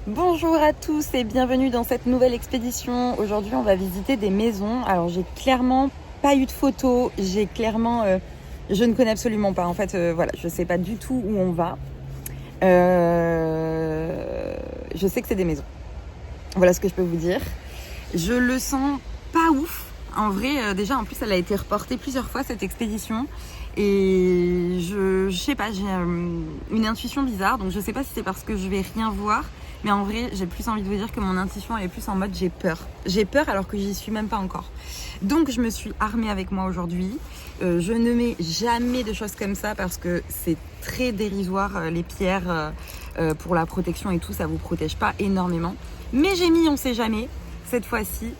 Bonjour à tous et bienvenue dans cette nouvelle expédition. Aujourd'hui, on va visiter des maisons. Alors, j'ai clairement pas eu de photos. Je ne connais absolument pas. En fait, voilà, je sais pas du tout où on va. Je sais que c'est des maisons. Voilà ce que je peux vous dire. Je le sens pas ouf. En vrai, déjà, en plus, elle a été reportée plusieurs fois, cette expédition. Et je sais pas, j'ai une intuition bizarre. Donc, je sais pas si c'est parce que je vais rien voir. Mais en vrai, j'ai plus envie de vous dire que mon intuition, elle est plus en mode j'ai peur. J'ai peur alors que j'y suis même pas encore. Donc, je me suis armée avec moi aujourd'hui. Je ne mets jamais de choses comme ça parce que c'est très dérisoire. Les pierres pour la protection et tout, ça vous protège pas énormément. Mais j'ai mis, on sait jamais, cette fois-ci.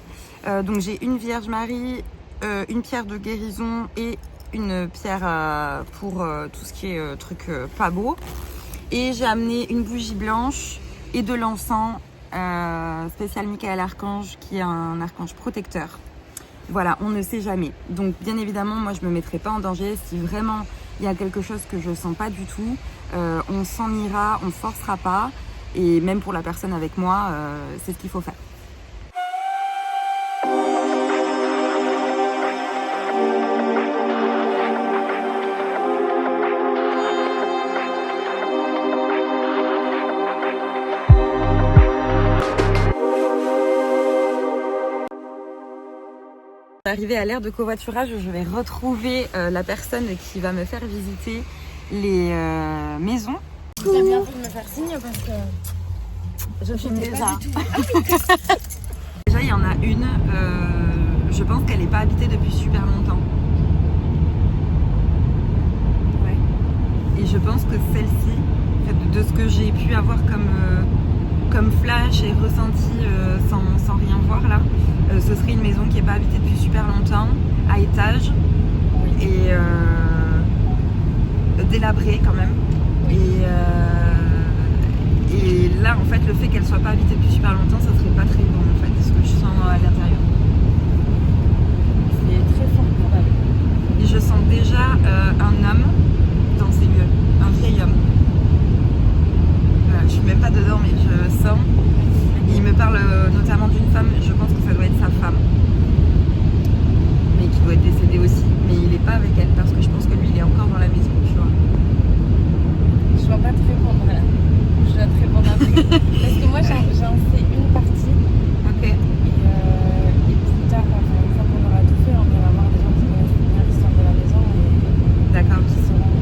Donc, j'ai une Vierge Marie, une pierre de guérison et une pierre pour tout ce qui est truc pas beau. Et j'ai amené une bougie blanche et de l'encens spécial Michael Archange, qui est un archange protecteur. Voilà, on ne sait jamais. Donc bien évidemment, moi je me mettrai pas en danger. Si vraiment il y a quelque chose que je sens pas du tout, on s'en ira, on forcera pas. Et même pour la personne avec moi, c'est ce qu'il faut faire. Arrivé à l'ère de covoiturage, je vais retrouver la personne qui va me faire visiter les maisons. Tu as bien fait de me faire signe parce que je filme déjà. Pas du tout. Déjà, il y en a une, je pense qu'elle n'est pas habitée depuis super longtemps. Ouais. Et je pense que celle-ci, de ce que j'ai pu avoir comme flash et ressenti sans rien voir là, ce serait une maison qui n'est pas habitée depuis super longtemps, à étage, et délabrée quand même. Et là, en fait, le fait qu'elle soit pas habitée depuis super longtemps, ça serait pas très bon en fait, ce que je sens à l'intérieur. C'est très fort probable. Et je sens déjà un homme dans ces lieux, un vieil homme. Voilà, je suis même pas dedans, mais je sens. Il me parle notamment d'une femme, je pense que ça doit être sa femme, mais qui doit être décédée aussi. Mais il n'est pas avec elle parce que je pense que lui, il est encore dans la maison, tu vois. Je vois pas te répondre là. Je dois te répondre un truc. Parce que moi j'en sais une partie. Ok. Et plus tard, enfin, une fois qu'on aura tout fait, on ira voir des gens qui connaissent bien l'histoire de la maison et D'accord. qui sauront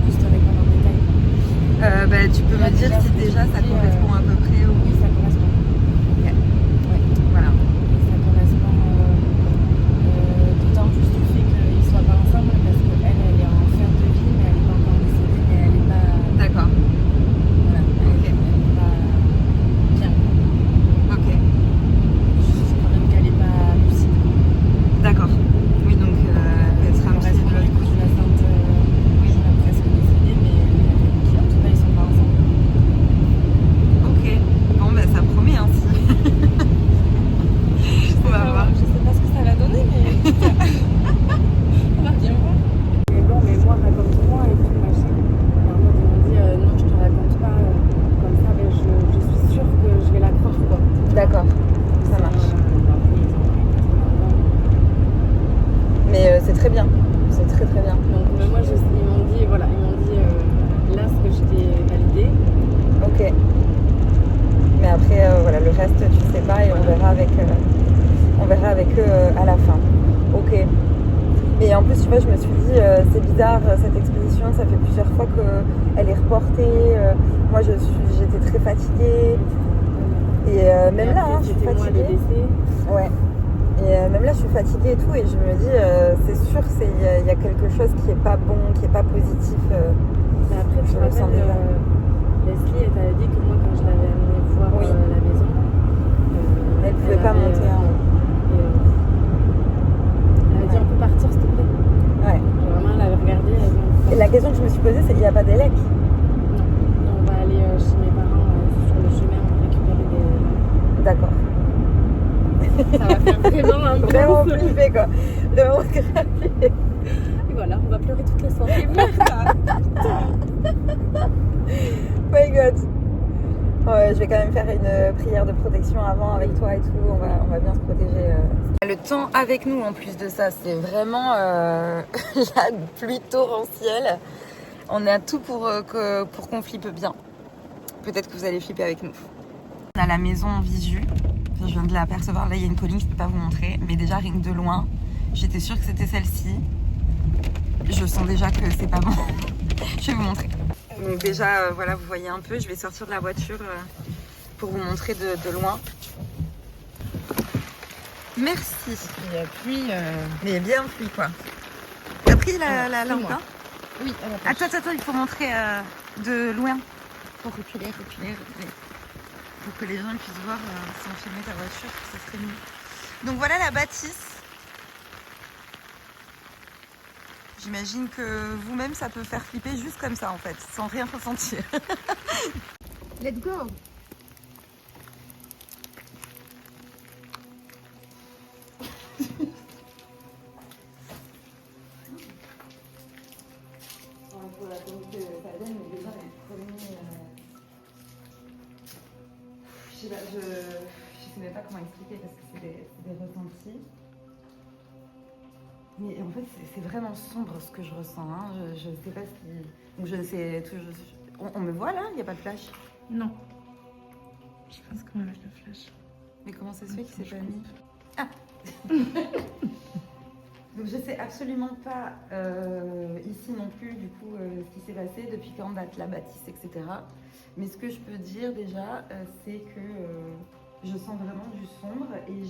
plus te répondre en détail. Tu peux Là, me dire déjà, si ce que déjà tu ça dis, correspond à peu près au... Oui, ça correspond. Ok. Ouais. Voilà. Et ça correspond d'autant plus du fait qu'ils ne soient pas ensemble parce qu'elle est en fin de vie, mais elle n'est pas encore décédée, mais elle n'est pas. D'accord. Voilà, elle est pas bien. Ok. Je sais quand même qu'elle n'est pas lucide. D'accord. Oui, donc elle sera un petit peu de l'autre côté. La tante presque décédée, mais qui en tout cas ils sont pas ensemble. Ok. Bon, ça promet ainsi. On va voir. Je sais pas ce que ça va donner, mais on va bien voir. Mais bon, mais moi raconte-moi et tout machin. Alors moi ils m'ont dit non, je te raconte pas comme ça, mais je suis sûre que je vais la croire quoi. D'accord. Ça marche. Mais c'est très bien. C'est très très bien. Donc moi ils m'ont dit voilà, là ce que je t'ai validé. Ok. Mais après, voilà, le reste, tu sais pas et on verra avec eux à la fin. Ok. Et en plus, tu vois, je me suis dit, c'est bizarre, cette expédition, ça fait plusieurs fois qu'elle est reportée. Moi, j'étais très fatiguée. Et même et là, après, je suis c'était moi le fatiguée. décès. Ouais. Et même là, je suis fatiguée et tout. Et je me dis, c'est sûr qu'il y a quelque chose qui est pas bon, qui est pas positif. Mais après, je tu te le sens rappelles, déjà. Leslie, elle t'avait dit que moi, quand je l'avais amenée voir Oui. la maison, Elle pouvait pas monter en haut. Elle avait dit on peut partir s'il te plaît. Ouais. Vraiment, elle avait regardé. Elle avait dit, Et la question que je me suis posée, c'est il n'y a pas d'élec. non, on va aller chez mes parents sur le chemin récupérer des. D'accord. Ça va faire vraiment un Vraiment gros flippé quoi. Vraiment grave. Et voilà, on va pleurer toute la soirée. Merde. My god. Ouais, je vais quand même faire une prière de protection avant avec toi et tout. On va bien se protéger. Le temps avec nous en plus de ça, c'est vraiment la pluie torrentielle. On a tout pour qu'on flippe bien. Peut-être que vous allez flipper avec nous. On a la maison en visu. Enfin, je viens de l'apercevoir. Là, il y a une colline, je ne peux pas vous montrer. Mais déjà, rien que de loin, j'étais sûre que c'était celle-ci. Je sens déjà que c'est pas bon. Je vais vous montrer. Donc déjà, voilà, vous voyez un peu. Je vais sortir de la voiture pour vous montrer de loin. Merci. Il y a pluie. Mais il y a bien pluie, quoi. T'as pris la lampe, hein? Oui, Attends, il faut montrer de loin. Pour reculer. Pour que les gens puissent voir sans filmer ta voiture, ça serait mieux. Donc voilà la bâtisse. J'imagine que vous-même, ça peut faire flipper juste comme ça, en fait, sans rien ressentir. Let's go. Je sais même pas comment expliquer parce que c'est des ressentis. Mais en fait, c'est vraiment sombre ce que je ressens. Hein. Je sais pas si. Donc je ne sais. On me voit là? Il n'y a pas de flash? Non. Je pense qu'on va mettre le flash. Mais comment ça se fait qu'il s'est pas mis? Ah. Donc je sais absolument pas ici non plus du coup ce qui s'est passé, depuis quand date la bâtisse, etc. Mais ce que je peux dire déjà, c'est que je sens vraiment du sombre et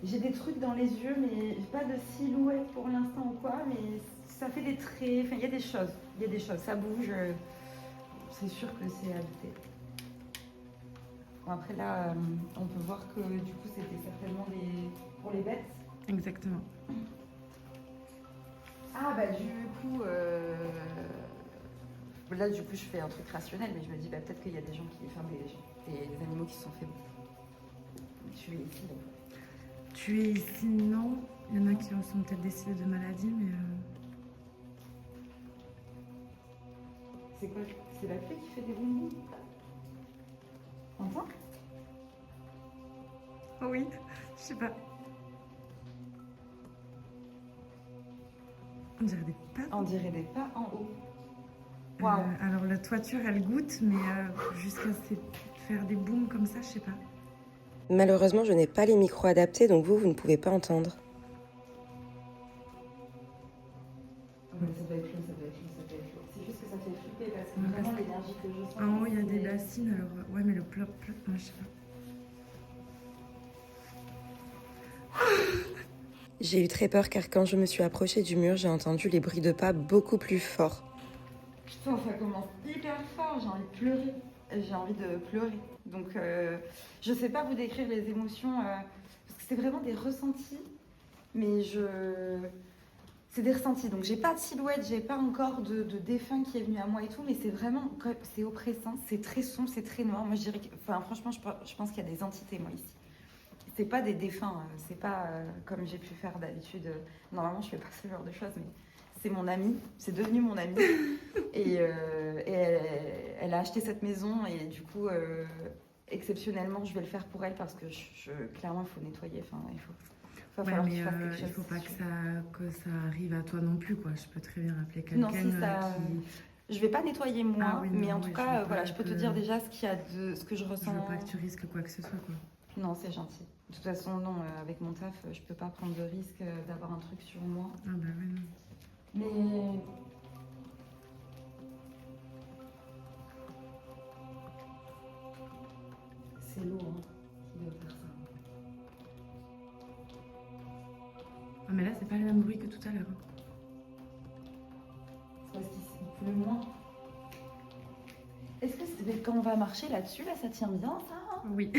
j'ai des trucs dans les yeux, mais pas de silhouette pour l'instant ou quoi, mais ça fait des traits, enfin il y a des choses, ça bouge, c'est sûr que c'est habité. Bon, après là, on peut voir que du coup c'était certainement pour les bêtes. Exactement. Ah bah du coup, là du coup je fais un truc rationnel, mais je me dis bah, peut-être qu'il y a des gens des animaux qui se sont fait tuer ici. Donc. Tuer ici, non. Il y en a qui sont peut-être décédés de maladie, mais... C'est quoi? C'est la pluie qui fait des boum-boum? T'entends? Oh oui, je sais pas. On dirait des pas. On dirait des pas en haut. Waouh. Alors la toiture, elle goutte, mais jusqu'à faire des booms comme ça, je sais pas. Malheureusement, je n'ai pas les micros adaptés, donc vous ne pouvez pas entendre. Ça doit être chaud. C'est juste que ça fait flipper parce que vraiment l'énergie que je sens. En haut, il y a des bassines, alors... Ouais, mais le plop, moi, je sais pas. J'ai eu très peur car quand je me suis approchée du mur, j'ai entendu les bruits de pas beaucoup plus forts. Putain, ça commence hyper fort, j'ai envie de pleurer. Donc, je sais pas vous décrire les émotions, parce que c'est vraiment des ressentis, mais c'est des ressentis. Donc, j'ai pas de silhouette, j'ai pas encore de défunt qui est venu à moi et tout, mais c'est vraiment, c'est oppressant, c'est très sombre, c'est très noir. Moi, je dirais franchement, je pense qu'il y a des entités, moi, ici. C'est pas des défunts, c'est pas comme j'ai pu faire d'habitude. Normalement, je fais pas ce genre de choses, mais c'est mon amie, c'est devenu mon amie. et elle a acheté cette maison et du coup, exceptionnellement, je vais le faire pour elle parce que clairement, il faut nettoyer. Enfin, il Ouais, mais il faut pas que ça arrive à toi non plus, quoi. Je peux très bien appeler quelqu'un non, si ça... Je vais pas nettoyer moi, Ah oui, mais non, en tout cas, voilà, je peux te dire déjà ce que je ressens. Je veux pas que tu risques quoi que ce soit, quoi. Non, c'est gentil. De toute façon, non, avec mon taf, je peux pas prendre de risque d'avoir un truc sur moi. Ah bah ouais, non. Mais... C'est l'eau, hein, qui doit faire ça. Ah mais là, c'est pas le même bruit que tout à l'heure. C'est parce qu'il pleut moins. Est-ce que quand on va marcher là-dessus, là, ça tient bien, ça? Oui.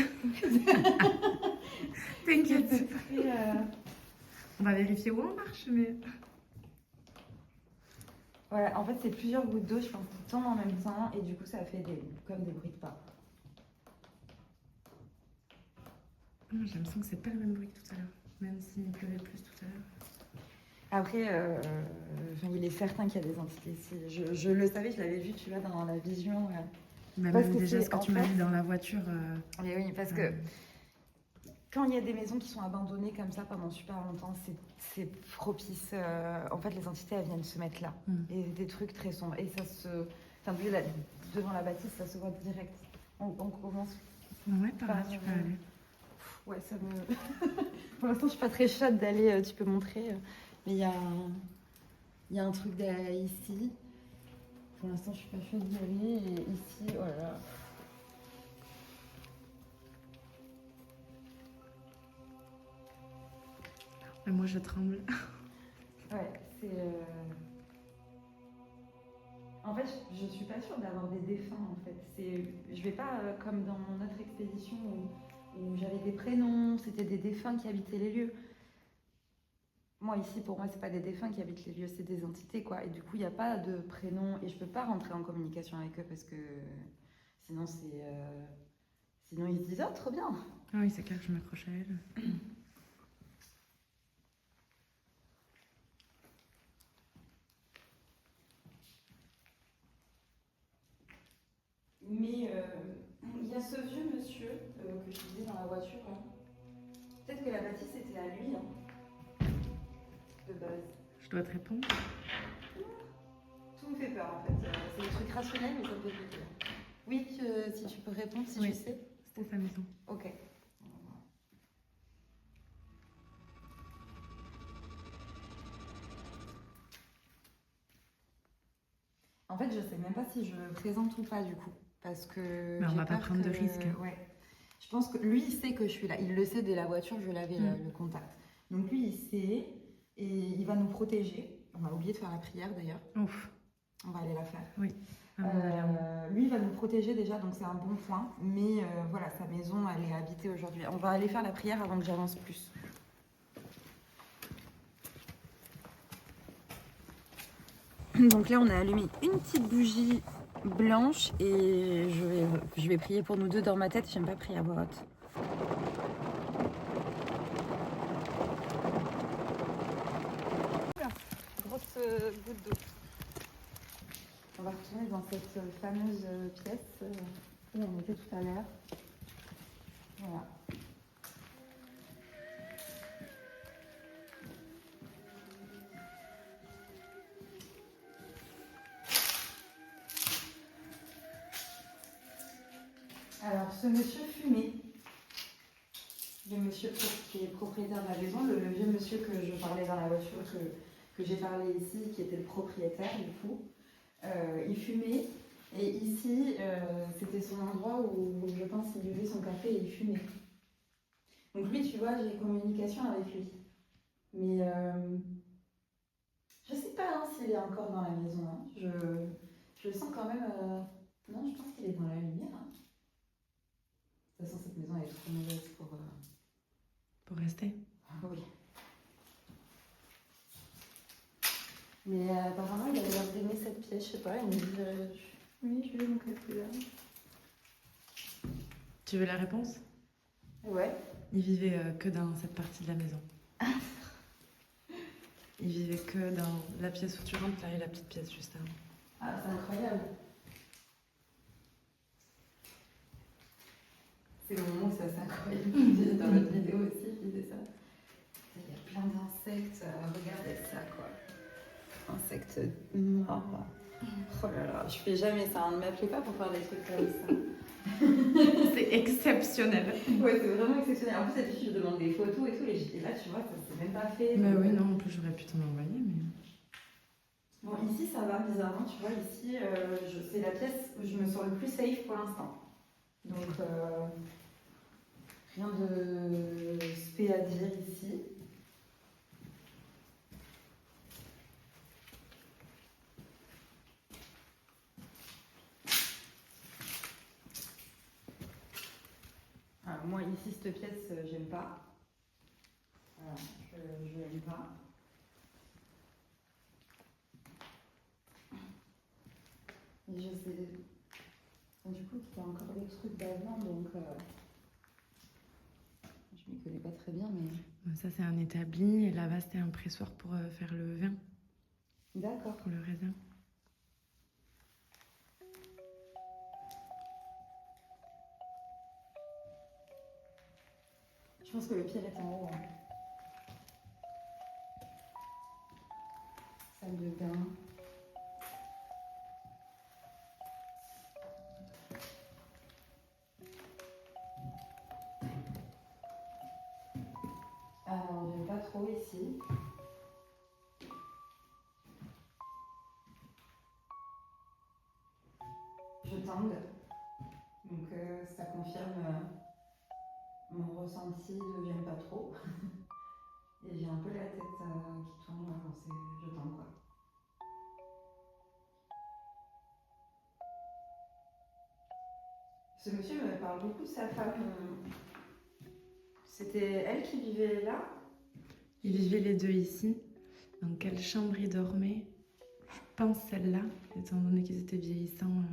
T'inquiète. On va vérifier où on marche, mais... Voilà, en fait, c'est plusieurs gouttes d'eau, je pense, qui tombent en même temps, et du coup, ça fait comme des bruits de pas. J'ai l'impression que c'est pas le même bruit que tout à l'heure, même s'il pleuvait plus tout à l'heure. Après, il est certain qu'il y a des entités ici. Je le savais, je l'avais vu, tu vois, dans la vision. Bah, Parce même que déjà c'est- ce que en tu m'as fait- dit dans la voiture. Mais oui, parce que quand il y a des maisons qui sont abandonnées comme ça pendant super longtemps, c'est propice. En fait, les entités, elles viennent se mettre là. Et des trucs très sombres. Et ça se... Enfin, devant la bâtisse, ça se voit direct. On commence... Ouais, par là, tu peux aller. Ouais, ça me... Pour l'instant, je suis pas très chaude d'aller, tu peux montrer. Mais il y a un truc derrière ici. Pour l'instant, je suis pas chaude d'y aller. Et ici, oh là là. Mais moi, je tremble. Ouais, c'est... En fait, je suis pas sûre d'avoir des défunts, en fait. Je vais pas comme dans mon autre expédition où j'avais des prénoms, c'était des défunts qui habitaient les lieux. Moi, ici, pour moi, c'est pas des défunts qui habitent les lieux, c'est des entités, quoi. Et du coup, il n'y a pas de prénom et je peux pas rentrer en communication avec eux parce que sinon, sinon ils se disent, oh, trop bien. Ah oui, c'est clair que je m'accroche à elle. Mais il y a ce vieux monsieur que je disais dans la voiture. Hein. Peut-être que la bâtisse était à lui, hein, de base. Je dois te répondre. Tout me fait peur en fait. C'est des trucs rationnels, mais ça me fait peur. Oui, si tu peux répondre, si Oui. tu sais. C'était sa maison. Ok. En fait, je sais même pas si je présente ou pas du coup. Parce que. Mais on j'ai va pas peur prendre de risques. Ouais. Je pense que lui, il sait que je suis là. Il le sait dès la voiture, je l'avais le contact. Donc lui, il sait et il va nous protéger. On a oublié de faire la prière d'ailleurs. Ouf. On va aller la faire. Oui. Lui, il va nous protéger déjà, donc c'est un bon point. Mais voilà, sa maison, elle est habitée aujourd'hui. On va aller faire la prière avant que j'avance plus. Donc là, on a allumé une petite bougie blanche et je vais prier pour nous deux dans ma tête. J'aime pas prier à voix haute. Grosse goutte d'eau. On va retourner dans cette fameuse pièce où on était tout à l'heure. Voilà. Alors, ce monsieur fumait, le monsieur qui est propriétaire de la maison, le vieux monsieur que je parlais dans la voiture, que j'ai parlé ici, qui était le propriétaire du coup, il fumait. Et ici, c'était son endroit où je pense il buvait son café et il fumait. Donc lui, tu vois, j'ai communication avec lui. Mais je sais pas hein, s'il est encore dans la maison. Hein. Je le sens quand même... Non, je pense qu'il est dans la lumière. Hein. De toute façon, cette maison elle est trop mauvaise Pour rester. Oui. Mais apparemment, il avait l'air d'aimer cette pièce, je sais pas. Il me dit oui, je vais mon café là. Tu veux la réponse? Ouais. Il vivait que dans cette partie de la maison. Il vivait que dans la pièce où tu rentres là et la petite pièce juste avant. Ah, c'est incroyable. C'est le moment où c'est assez incroyable. Dans votre vidéo aussi, je disais ça. Il y a plein d'insectes. Regardez ça, quoi. Insectes morts. Oh là là, je fais jamais ça. On ne m'appelait pas pour faire des trucs comme ça. C'est exceptionnel. Ouais, c'est vraiment exceptionnel. En plus, cette fille, je demande des photos et tout. Et là, tu vois, ça s'est même pas fait. Mais oui, non, en plus j'aurais pu t'en envoyer, mais. Bon, ici, ça va bizarrement. Tu vois, ici, c'est la pièce où je me sens le plus safe pour l'instant. Donc, rien de spé à dire ici. Alors, moi, ici, cette pièce, j'aime pas. Voilà, je l'aime pas. Et je sais... Du coup, il y a encore des trucs d'avant, donc... Je Je ne connais pas très bien, mais... Ça, c'est un établi. Et là-bas, c'était un pressoir pour faire le vin. D'accord. Pour le raisin. Je pense que le pire est en haut. Hein. Salle de bain. Alors, j'aime pas trop ici. Je tangue. Donc, ça confirme mon ressenti de j'aime pas trop. Et j'ai un peu la tête qui tourne quand je tangue, quoi. Ce monsieur me parle beaucoup de sa femme. C'était elle qui vivait là? Ils vivaient les deux ici. Dans quelle chambre ils dormaient? Je pense celle-là, étant donné qu'ils étaient vieillissants.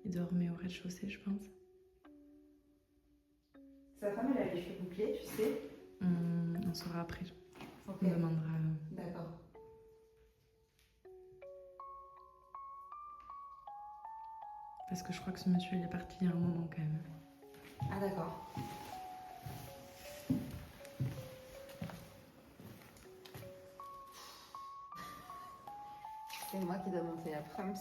Ils dormaient au rez-de-chaussée, je pense. Sa femme, elle a les cheveux bouclés, tu sais? On saura après. Okay. On demandera. D'accord. Parce que je crois que ce monsieur, il est parti il y a un moment quand même. Ah d'accord. C'est moi qui dois monter la Prums.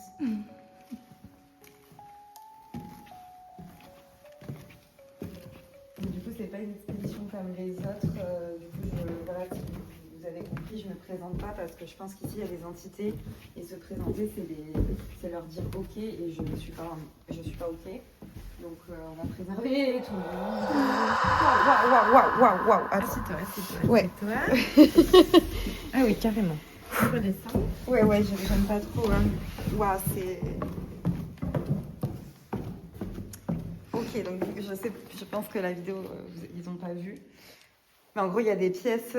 Du coup, c'est pas une expédition comme les autres. Du coup, voilà, si vous avez compris, je me présente pas parce que je pense qu'ici, il y a des entités. Et se présenter, c'est leur dire OK et je suis pas OK. Donc, on va préserver tout le monde. Waouh. Assieds-toi. Ouais. Ah oui, carrément. Tu peux descendre? Ouais, j'aime pas trop. Hein. Waouh, c'est... Ok, donc je pense que la vidéo, ils n'ont pas vu. Mais en gros, il y a des pièces,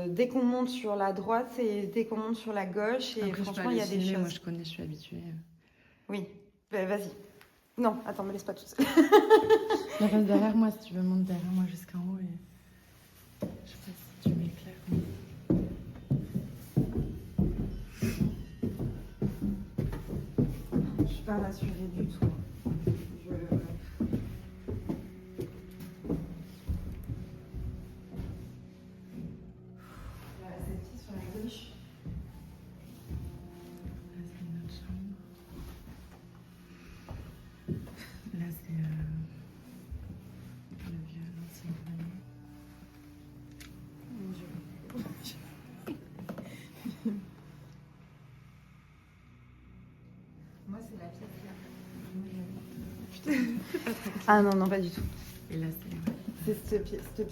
dès qu'on monte sur la droite et dès qu'on monte sur la gauche. Et après, franchement, il y a des choses. Moi, je connais, je suis habituée. Oui, bah, vas-y. Non, attends, me laisse pas tout seul. Mais reste derrière moi si tu veux, monte derrière moi jusqu'en haut. Et... je sais pas si tu m'éclaires. Mais... je suis pas rassurée du tout. Cette pièce sur la gauche. Là, c'est notre chambre. Là, c'est le vieux, l'ancien grenier. Mon Dieu. Moi, c'est la pièce là. Ah non, pas du tout. Et là, c'est... C'est cette pièce le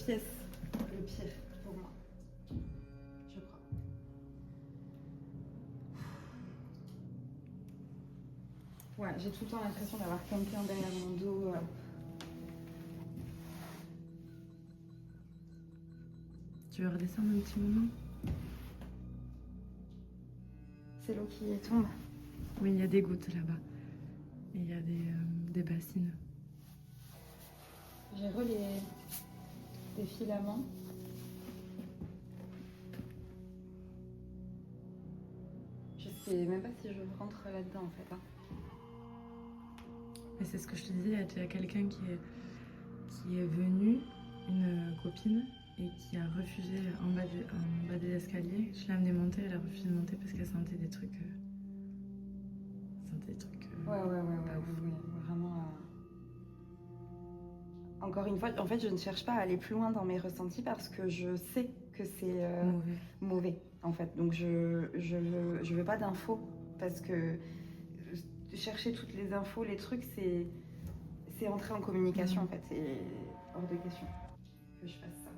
pire pour moi. Je crois. Ouais, j'ai tout le temps l'impression d'avoir quelqu'un derrière mon dos. Tu veux redescendre un petit moment? C'est l'eau qui tombe. Oui, il y a des gouttes là-bas. Et il y a des bassines. J'ai des filaments. Je sais même pas si je rentre là-dedans en fait. Hein. Et c'est ce que je te disais, il y a quelqu'un qui est venu, une copine, et qui a refusé en bas des escaliers. Je l'ai amenée monter, elle a refusé de monter parce qu'elle sentait des trucs. Ouais, vraiment. Encore une fois, en fait, je ne cherche pas à aller plus loin dans mes ressentis parce que je sais que c'est mauvais, en fait. Donc, je veux pas d'infos parce que chercher toutes les infos, les trucs, c'est entrer en communication, en fait. C'est hors de question que je fasse ça.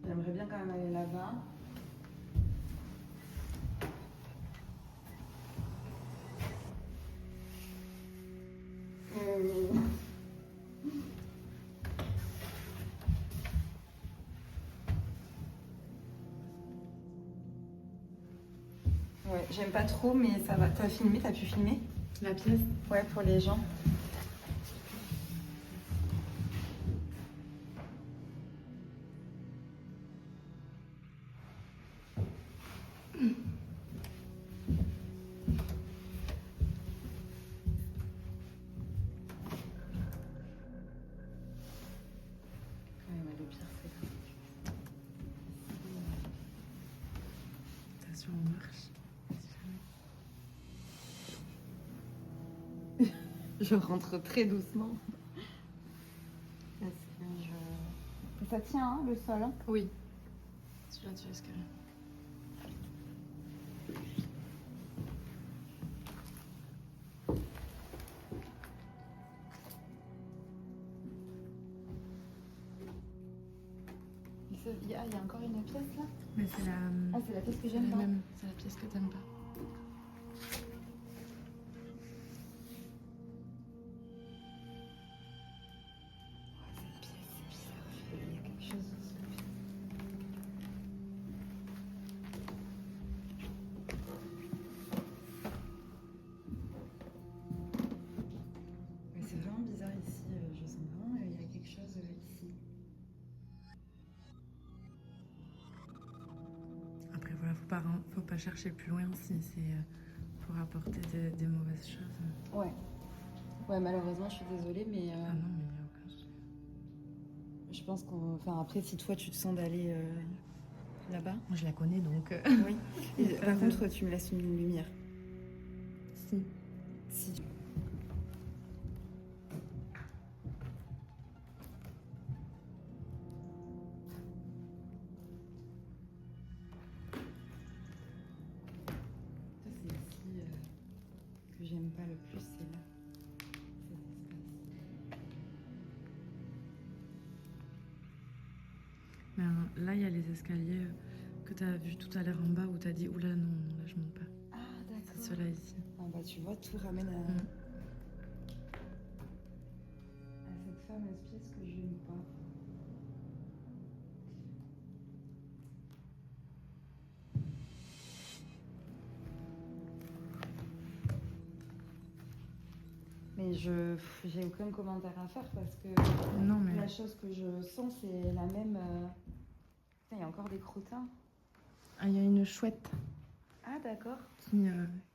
J'aimerais bien quand même aller là-bas. Ouais, j'aime pas trop, mais ça va. T'as filmé? T'as pu filmer? La pièce? Ouais, pour les gens. attention aux marches. Si jamais. Je rentre très doucement. Parce que ça tient, hein, le sol. Hein. Oui. Celui-là, tu risques rien. Il y a encore une pièce là. Mais c'est la... Ah, c'est la pièce que c'est j'aime la pas. même. C'est la pièce que t'aimes pas. Cette pièce, c'est bizarre. Il y a quelque chose dans cette pièce. Mais c'est vraiment bizarre ici. Je sens vraiment qu'il y a quelque chose ici. Après, voilà, faut pas chercher plus loin si c'est pour apporter des mauvaises choses. Ouais. Ouais, malheureusement, je suis désolée, mais Ah non, mais il n'y a aucun souci. je pense qu'on. Enfin, après, si toi, tu te sens d'aller là-bas. Moi, je la connais, donc... Oui. Et, par contre, tu me laisses une lumière. Si. Si. Ça, c'est ici que j'aime pas le plus, c'est là. Cet espace. Mais là, il y a les escaliers que tu as vus tout à l'heure en bas où tu as dit « Oula, non, là, je monte pas Ah, ». d'accord. C'est ceux-là ici. Ah, bah, tu vois, tout ramène à cette fameuse pièce que je n'aime pas. Mais j'ai aucun commentaire à faire parce que Non, mais... la chose que je sens, c'est la même. Putain, il y a encore des crottins. Ah, il y a une chouette Ah, d'accord.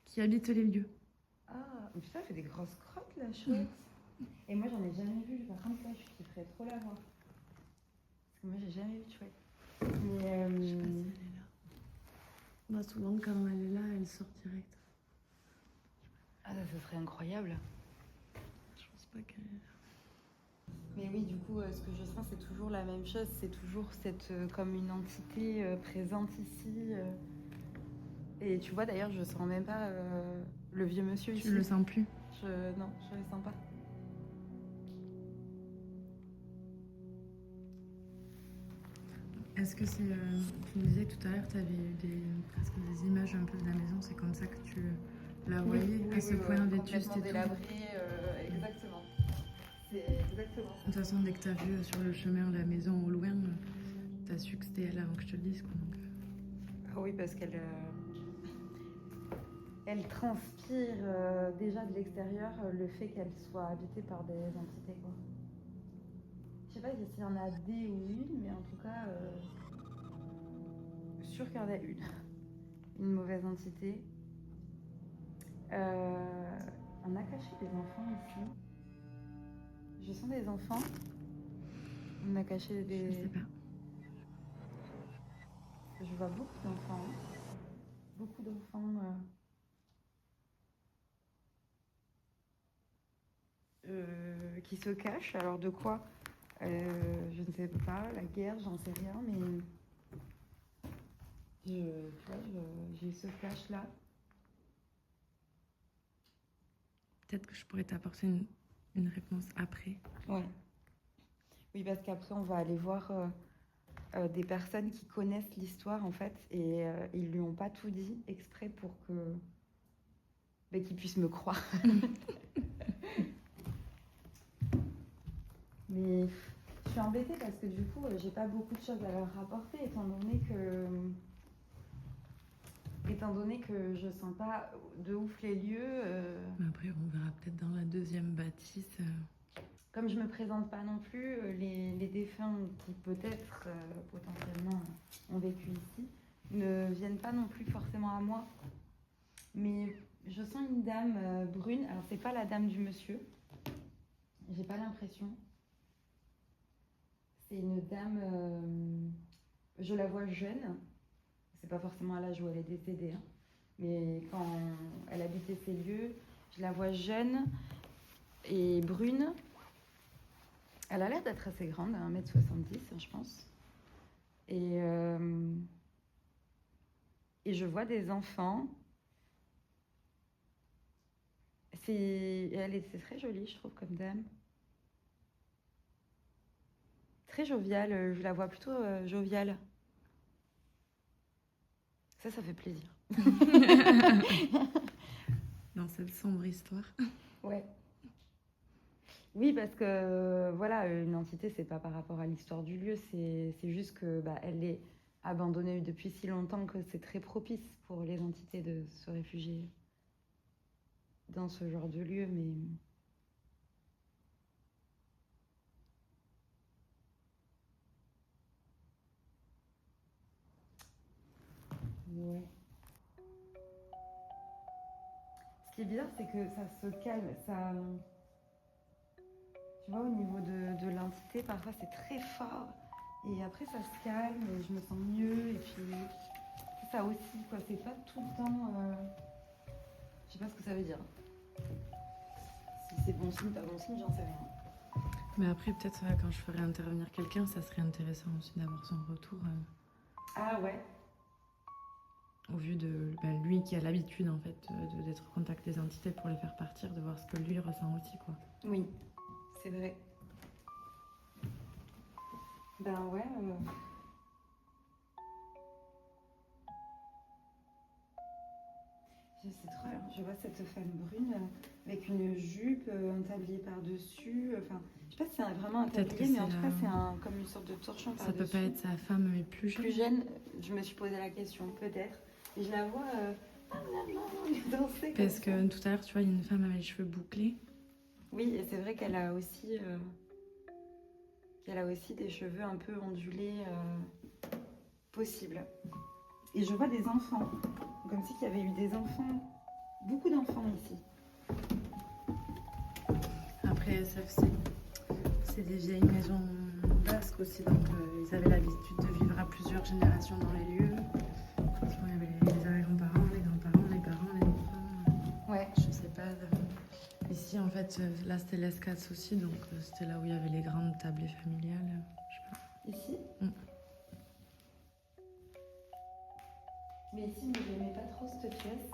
qui habite les lieux. Ah, mais putain, elle fait des grosses crottes, la chouette. Et moi, j'en ai jamais vu. Par contre, là, je kifferais trop la voir. Parce que moi, j'ai jamais vu de chouette. Mais, Je sais pas si elle est là. Bah, souvent, quand elle est là, elle sort direct. Ah, ça serait incroyable. Je pense pas qu'elle est là. Mais oui, du coup, ce que je sens, c'est toujours la même chose. C'est toujours cette, comme une entité présente ici. Et tu vois, d'ailleurs, je sens même pas le vieux monsieur ici. Tu le sens plus? Non, je le sens pas. Est-ce que c'est... tu me disais tout à l'heure, tu avais eu presque des images un peu de la maison. C'est comme ça que tu la voyais, à ce point vétuste et tout. Délabré, exactement. C'est exactement ça. De toute façon, dès que tu as vu sur le chemin la maison au loin, tu as su que c'était elle avant que je te le dise, quoi. Donc... Ah oui, parce qu'elle elle transpire déjà de l'extérieur le fait qu'elle soit habitée par des entités, quoi. Je sais pas s'il y en a des ou une, mais en tout cas, sûr qu'il y en a une. Une mauvaise entité. On a caché des enfants ici. Je sens des enfants. On a caché des... Je sais pas. Je vois beaucoup d'enfants. Beaucoup d'enfants qui se cachent. Alors de quoi je ne sais pas. La guerre, j'en sais rien. Mais j'ai ce flash-là. Peut-être que je pourrais t'apporter une réponse après. Ouais. Oui, parce qu'après, on va aller voir des personnes qui connaissent l'histoire, en fait, et ils lui ont pas tout dit exprès pour que qu'ils puissent me croire. Mais je suis embêtée parce que du coup, j'ai pas beaucoup de choses à leur rapporter, étant donné que je sens pas de ouf les lieux. Mais après, on verra peut-être dans la deuxième bâtisse. Comme je me présente pas non plus, les défunts qui peut-être potentiellement ont vécu ici ne viennent pas non plus forcément à moi. Mais je sens une dame brune. Alors c'est pas la dame du monsieur. J'ai pas l'impression. C'est une dame. Je la vois jeune. c'est pas forcément à l'âge où elle est décédée, hein. Mais quand elle habitait ces lieux, je la vois jeune et brune. Elle a l'air d'être assez grande, 1m70, je pense. Et je vois des enfants. Elle était très jolie, je trouve, comme dame. Très joviale, je la vois plutôt joviale. Ça fait plaisir. Dans cette sombre histoire. Ouais. Oui, parce que voilà, une entité, c'est pas par rapport à l'histoire du lieu, c'est juste que elle est abandonnée depuis si longtemps que c'est très propice pour les entités de se réfugier dans ce genre de lieu, mais ouais. Ce qui est bizarre, c'est que ça se calme, ça. Tu vois, au niveau de l'entité, parfois c'est très fort. Et après, ça se calme, et je me sens mieux. Et puis, ça aussi, quoi. C'est pas tout le temps. Je sais pas ce que ça veut dire. Si c'est bon signe, pas bon signe, j'en sais rien. Mais après, peut-être quand je ferai intervenir quelqu'un, ça serait intéressant aussi d'avoir son retour. Ah ouais. Au vu de lui qui a l'habitude en fait d'être au contact des entités pour les faire partir, de voir ce que lui ressent aussi, quoi. Oui, c'est vrai. Ben ouais. C'est trop bien. Je vois cette femme brune avec une jupe, un tablier par-dessus. Enfin, je sais pas si c'est vraiment un Peut-être tablier, que mais en c'est tout cas, c'est comme une sorte de torchon Ça par-dessus. peut pas être sa femme, mais plus jeune. Plus jeune, je me suis posé la question, peut-être. Et je la vois danser. Parce que tout à l'heure, tu vois, il y a une femme avec les cheveux bouclés. Oui, et c'est vrai qu'elle a aussi des cheveux un peu ondulés possibles. Et je vois des enfants, comme si il y avait eu des enfants, beaucoup d'enfants ici. Après, c'est des vieilles maisons basques aussi, donc ils avaient l'habitude de vivre à plusieurs générations dans les lieux. Souvent, il y avait les arrière-grands-parents, les grands-parents, les parents, les enfants. Ouais. Je sais pas. Ici, en fait, là, c'était l'Escatz aussi, donc c'était là où il y avait les grandes tablées familiales. Je sais pas. Ici Mais ici, moi, je n'aimais pas trop cette pièce.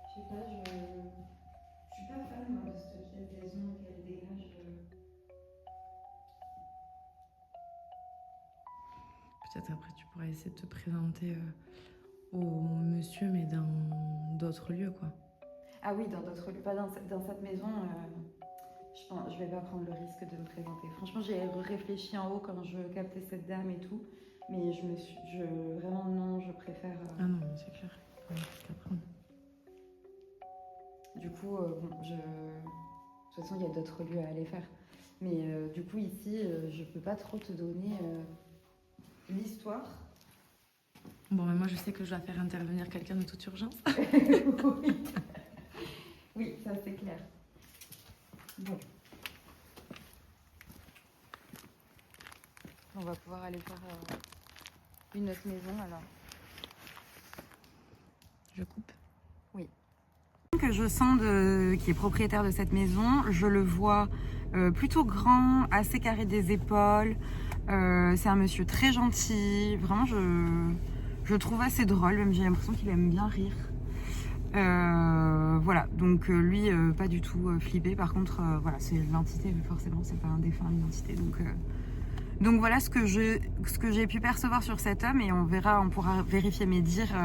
Je sais pas, je suis pas fan moi, de cette pièce des ondes qu'elle dégage. Peut-être après, tu pourrais essayer de te présenter au monsieur, mais dans d'autres lieux, quoi. Ah oui, dans d'autres lieux, pas dans cette maison. Je vais pas prendre le risque de me présenter. Franchement, j'ai réfléchi en haut quand je captais cette dame et tout. Mais vraiment non, je préfère. Ah non, mais c'est clair. Ouais, qu'apprendre. Du coup, de toute façon, il y a d'autres lieux à aller faire. Mais du coup, ici, je peux pas trop te donner l'histoire. Bon, mais moi, je sais que je dois faire intervenir quelqu'un de toute urgence. Oui. Oui, ça c'est clair. Bon. On va pouvoir aller faire une autre maison alors. Je coupe. Oui. Que je sens qui est propriétaire de cette maison, je le vois plutôt grand, assez carré des épaules. C'est un monsieur très gentil. Vraiment, je le trouve assez drôle. Même j'ai l'impression qu'il aime bien rire. Voilà, donc lui, pas du tout flippé. Par contre, voilà, c'est l'entité, mais forcément, c'est pas un défunt, une entité. Donc voilà ce que j'ai pu percevoir sur cet homme, et on pourra vérifier mes dires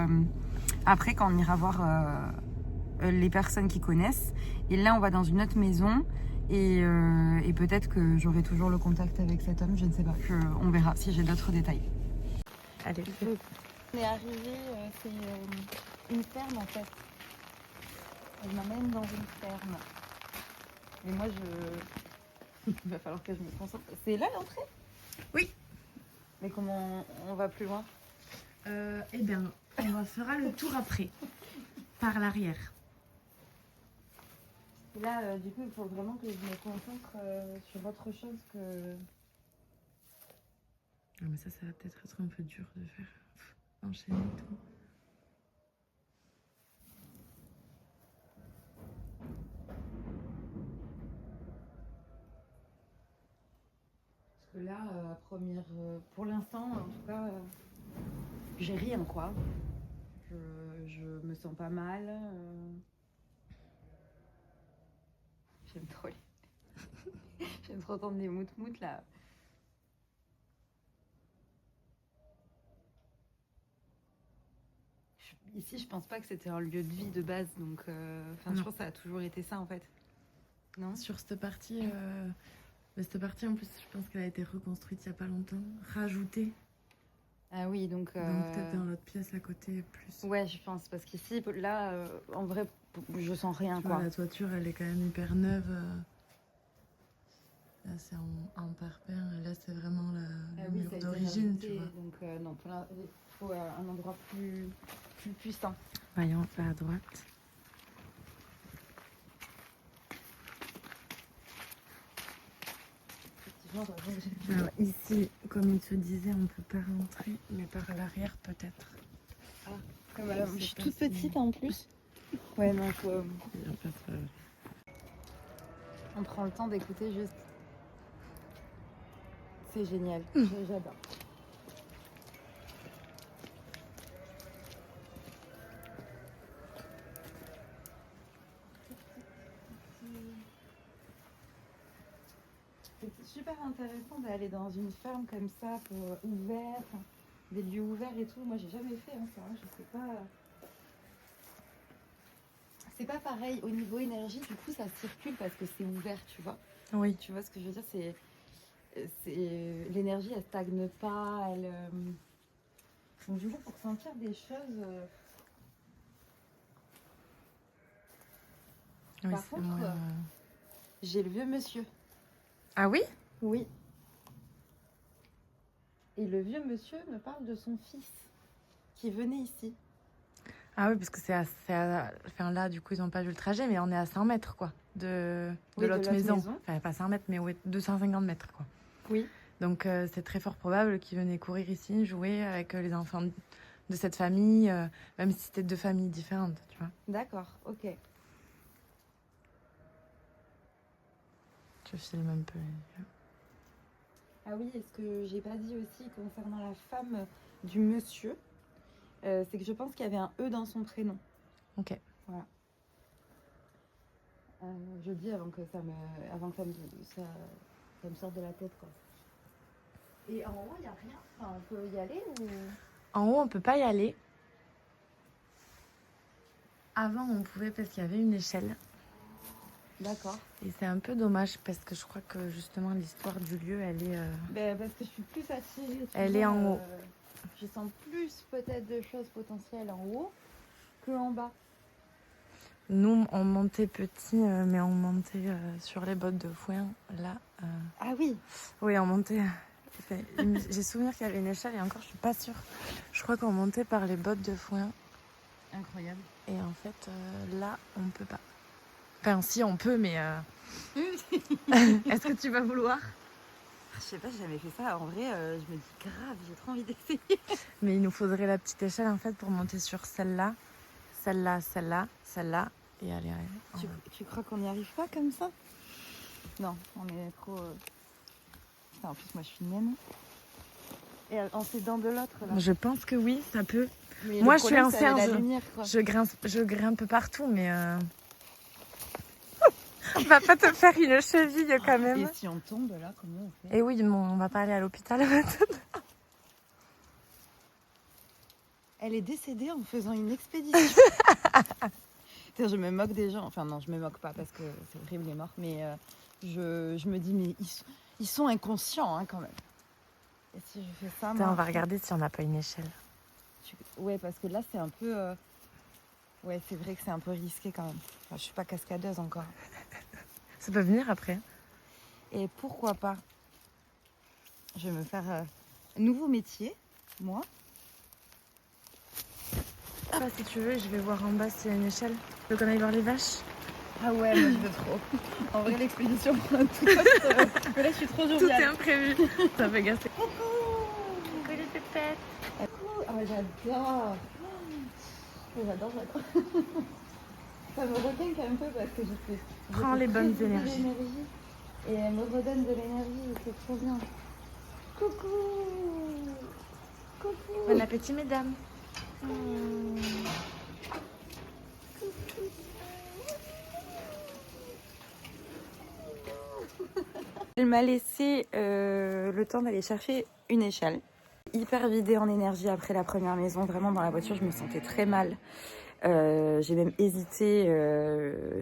après quand on ira voir les personnes qui connaissent. Et là, on va dans une autre maison, et peut-être que j'aurai toujours le contact avec cet homme, je ne sais pas. On verra si j'ai d'autres détails. Allez, On est arrivé, c'est une ferme en fait. Elle m'amène dans une ferme. Mais moi, il va falloir que je me concentre. C'est là l'entrée? Oui. Mais comment on va plus loin? Eh bien, on fera le tour après, par l'arrière. Et là, du coup, il faut vraiment que je me concentre sur autre chose que... Ah, mais ça va peut-être être un peu dur de faire enchaîner et tout. Parce que là, pour l'instant, en tout cas, j'ai rien, quoi. Je me sens pas mal. J'aime trop J'aime trop entendre des mout-mout, là. Ici, je pense pas que c'était un lieu de vie de base, donc je pense que ça a toujours été ça, en fait. Non ? Sur cette partie, en plus, je pense qu'elle a été reconstruite il y a pas longtemps, rajoutée. Ah oui, donc peut-être dans l'autre pièce à côté plus. Ouais, je pense, parce qu'ici, là, en vrai, je sens rien, Tu quoi. vois, la toiture, elle est quand même hyper neuve. Là, c'est en parpaing, et là, c'est vraiment le mur d'origine, tu vois. Donc non, il faut un endroit plus puissant. Voyons, on va à droite. Alors, ici, comme il te disait, on peut pas rentrer, mais par l'arrière peut-être. Ah, comme je suis toute petite en plus. Ouais, donc on prend le temps d'écouter juste. C'est génial, j'adore. C'est super intéressant d'aller dans une ferme comme ça, ouvert, des lieux ouverts et tout. Moi, j'ai jamais fait ça. Je sais pas. C'est pas pareil au niveau énergie. Du coup, ça circule parce que c'est ouvert, tu vois. Oui. Tu vois ce que je veux dire, c'est l'énergie, elle stagne pas. Donc du coup, pour sentir des choses. Oui, Par contre, j'ai le vieux monsieur. Ah oui ? Oui. Et le vieux monsieur me parle de son fils qui venait ici. Ah oui, parce que enfin, là, du coup, ils n'ont pas vu le trajet, mais on est à 100 mètres, quoi, de l'autre maison. Enfin, pas 100 mètres, mais ouais, 250 mètres, quoi. Oui. Donc, c'est très fort probable qu'ils venaient courir ici, jouer avec les enfants de cette famille, même si c'était 2 familles différentes, tu vois. D'accord, ok. Je filme un peu. Ah oui, et ce que j'ai pas dit aussi concernant la femme du monsieur, c'est que je pense qu'il y avait un E dans son prénom. Ok. Voilà. Je le dis avant que ça me sorte de la tête, quoi. Et en haut, il n'y a rien. Enfin, on peut y aller ou... En haut, on peut pas y aller. Avant, on pouvait parce qu'il y avait une échelle. D'accord. Et c'est un peu dommage parce que je crois que justement l'histoire du lieu, elle est... Parce que je suis plus attirée. Elle est en haut. Je sens plus peut-être de choses potentielles en haut que en bas. Nous, on montait petit, mais on montait sur les bottes de foin. Là. Ah oui. Oui, on montait. J'ai souvenir qu'il y avait une échelle et encore, je suis pas sûre. Je crois qu'on montait par les bottes de foin. Incroyable. Et en fait, là, on peut pas. Enfin, si, on peut, mais... Est-ce que tu vas vouloir ? Je sais pas, j'ai jamais fait ça. En vrai, je me dis grave, j'ai trop envie d'essayer. Mais il nous faudrait la petite échelle, en fait, pour monter sur celle-là, celle-là, celle-là, celle-là, et aller... Tu crois qu'on n'y arrive pas comme ça ? Non, on est trop... Putain, en plus, moi, je suis naine. Et en s'aidant de l'autre, là. Je pense que oui, ça peut. Mais moi, je suis ancienne, je je grimpe partout, mais... On va pas te faire une cheville quand même. Et si on tombe là, comment on fait ? Et oui, on va pas aller à l'hôpital. Elle est décédée en faisant une expédition. Je me moque des gens. Enfin non, je me moque pas parce que c'est horrible les morts. Mais je me dis, mais ils sont inconscients hein, quand même. Et si je fais ça, Attends, on va regarder si on n'a pas une échelle. Ouais, parce que là, c'est un peu... Ouais, c'est vrai que c'est un peu risqué quand même. Enfin, je suis pas cascadeuse encore. Ça peut venir après. Et pourquoi pas ? Je vais me faire un nouveau métier, moi. Ah, si tu veux, je vais voir en bas s'il y a une échelle. Tu veux qu'on aille voir les vaches ? Ah ouais, moi je veux trop. En vrai, l'expédition prend un tout autre... Mais là, je suis trop joviale. Tout est imprévu. Ça fait gasser. Coucou ! poupettes. Oh, j'adore. J'adore. Ça me requinque un peu parce que je fais. Prends les bonnes énergies. Et elle me redonne de l'énergie, c'est trop bien. Coucou. Bon appétit, mesdames. Elle m'a laissé le temps d'aller chercher une échelle. Hyper vidée en énergie après la première maison. Vraiment, dans la voiture, je me sentais très mal. J'ai même hésité.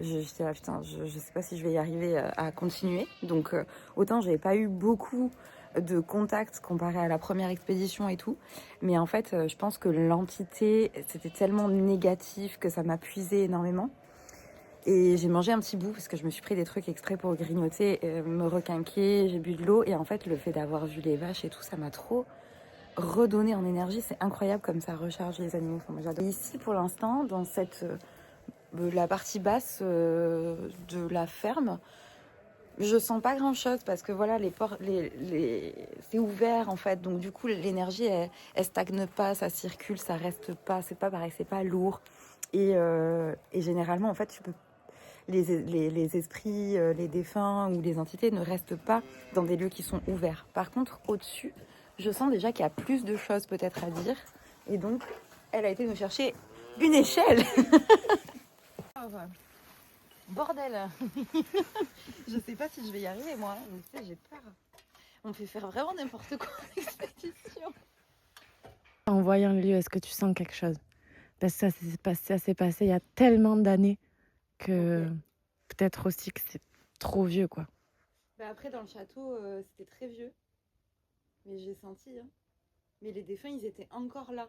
J'étais là, putain, je sais pas si je vais y arriver à continuer. Donc, autant j'avais pas eu beaucoup de contacts comparé à la première expédition et tout. Mais en fait, je pense que l'entité, c'était tellement négatif que ça m'a puisé énormément. Et j'ai mangé un petit bout parce que je me suis pris des trucs exprès pour grignoter, me requinquer, j'ai bu de l'eau. Et en fait, le fait d'avoir vu les vaches et tout, ça m'a trop redonné en énergie. C'est incroyable comme ça recharge les animaux. Enfin, moi, j'adore. Ici, pour l'instant, dans cette la partie basse de la ferme, je sens pas grand chose parce que voilà, c'est ouvert en fait. Donc du coup, l'énergie, elle stagne pas, ça circule, ça reste pas. C'est pas pareil, c'est pas lourd. Et généralement, en fait, tu peux les esprits, les défunts ou les entités ne restent pas dans des lieux qui sont ouverts. Par contre, au-dessus, je sens déjà qu'il y a plus de choses peut-être à dire. Et donc, elle a été nous chercher une échelle. Bordel. Je sais pas si je vais y arriver, moi. Je sais, j'ai peur. On fait faire vraiment n'importe quoi en expédition. En voyant le lieu, est-ce que tu sens quelque chose? Parce que ça s'est passé il y a tellement d'années que peut-être aussi que c'est trop vieux, quoi. Bah après, dans le château, c'était très vieux. Mais j'ai senti. Hein. Mais les défunts, ils étaient encore là.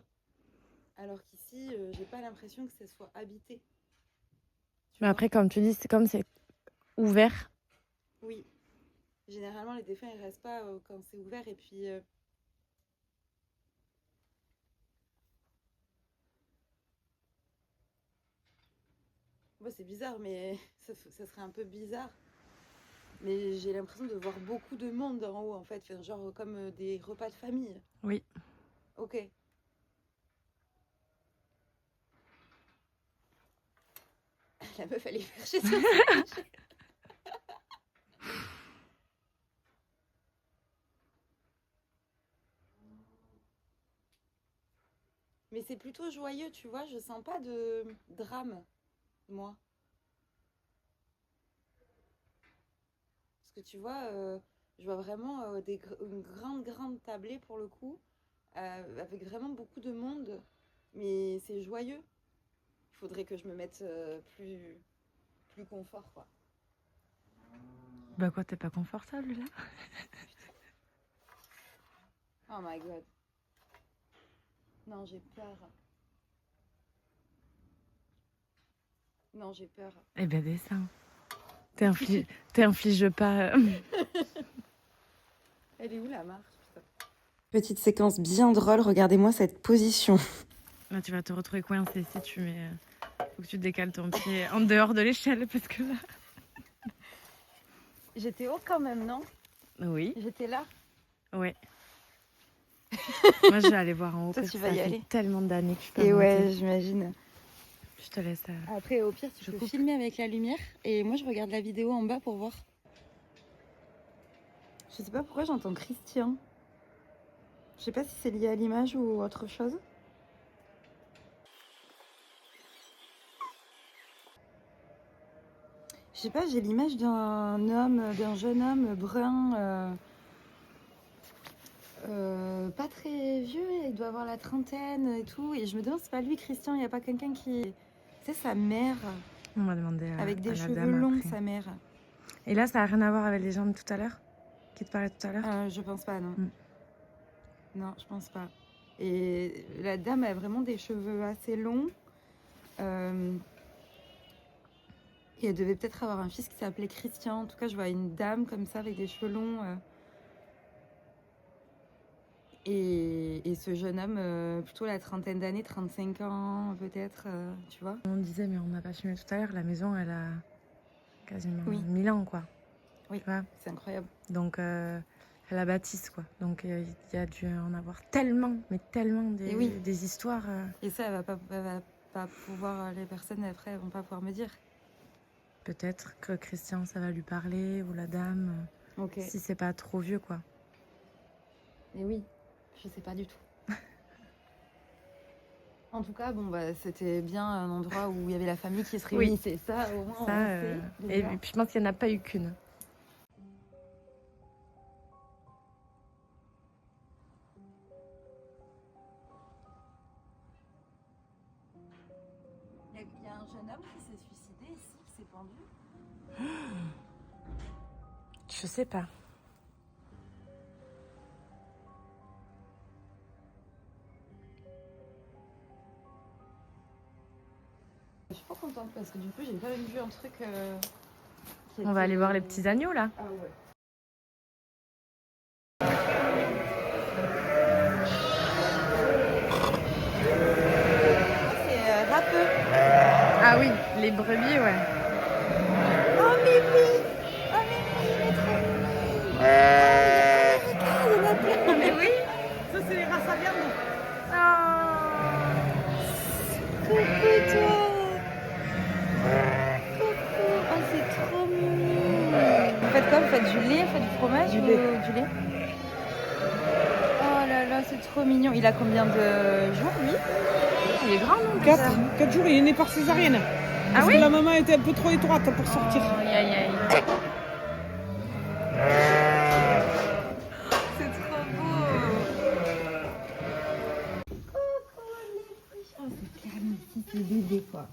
Alors qu'ici, j'ai pas l'impression que ça soit habité. Mais après, comme tu dis, c'est comme c'est ouvert. Oui. Généralement, les défunts, ils restent pas quand c'est ouvert. Et puis... Bon, c'est bizarre, mais ça serait un peu bizarre. Mais j'ai l'impression de voir beaucoup de monde en haut, en fait. Enfin, genre comme des repas de famille. Oui. Ok. La meuf, elle est perchée sur sa Mais c'est plutôt joyeux, tu vois. Je sens pas de drame, moi. Parce que tu vois, je vois vraiment une grande tablée pour le coup, avec vraiment beaucoup de monde. Mais c'est joyeux. Il faudrait que je me mette plus confort, quoi. Bah quoi, t'es pas confortable là? Oh my god. Non, j'ai peur. Non, j'ai peur. Eh ben descends. T'infliges pas. Elle est où la marche, putain. Petite séquence bien drôle, regardez-moi cette position. Là, tu vas te retrouver coincé si tu mets. Faut que tu décales ton pied en dehors de l'échelle parce que là. J'étais haut quand même, non? Oui. J'étais là. Ouais. Moi, je vais aller voir en haut. Toi, parce tu que vas ça y fait aller. Tellement d'années que je peux Et monter. ouais, j'imagine. Je te laisse. Après, au pire, tu peux filmer avec la lumière. Et moi, je regarde la vidéo en bas pour voir. Je sais pas pourquoi j'entends Christian. Je sais pas si c'est lié à l'image ou autre chose. Je sais pas, j'ai l'image d'un jeune homme brun, pas très vieux, il doit avoir la trentaine et tout. Et je me demande, c'est pas lui, Christian, il n'y a pas quelqu'un qui... C'est sa mère. On m'a demandé avec des à la cheveux dame longs, après. sa mère. Et là, ça a rien à voir avec les gens de tout à l'heure? Qui te parlaient tout à l'heure? Je pense pas, non. Non, je pense pas. Et la dame a vraiment des cheveux assez longs. Et elle devait peut-être avoir un fils qui s'appelait Christian. En tout cas, je vois une dame comme ça avec des cheveux longs. Et ce jeune homme, plutôt la trentaine d'années, 35 ans peut-être, tu vois. On disait, mais on n'a pas filmé tout à l'heure, la maison, elle a quasiment Oui. 1000 ans, quoi. Oui, tu vois. c'est incroyable. Donc, la bâtisse, quoi. Donc il y a dû en avoir tellement, mais tellement Et oui. des histoires. Et ça, elle va pas pouvoir, les personnes après vont pas pouvoir me dire. Peut-être que Christian, ça va lui parler, ou la dame, Ok. si c'est pas trop vieux, quoi. Et oui, je sais pas du tout. En tout cas, bon, bah, c'était bien un endroit où il y avait la famille qui se Oui. réunissait. Ça, au moins, Ça, on sait. et puis je pense qu'il n'y en a pas eu qu'une. Il y a un jeune homme qui s'est suicidé ici, qui s'est pendu. Je sais pas. Je suis pas contente parce que du coup, j'ai quand même vu un truc. On va aller voir les petits agneaux, là. Ah ouais. C'est râpeux. Ah oui, les brebis, ouais. Oh Mimi! Oh Mimi, il est trop mimi! Oh, il y en a plein! Mais oui. Ça, c'est les races à viande. Coucou toi! Coucou! Oh, c'est trop mignon! Vous faites quoi? Vous faites du lait? Vous faites du fromage Du ou lait. du lait? Oh là là, c'est trop mignon! Il a combien de jours, lui? Il est grand, non? 4 jours, il est né par césarienne. Parce oui que la maman était un peu trop étroite pour sortir. Oh, aïe, aïe, aïe. C'est trop beau! Oh, c'est clairement ici, c'est bébé, quoi.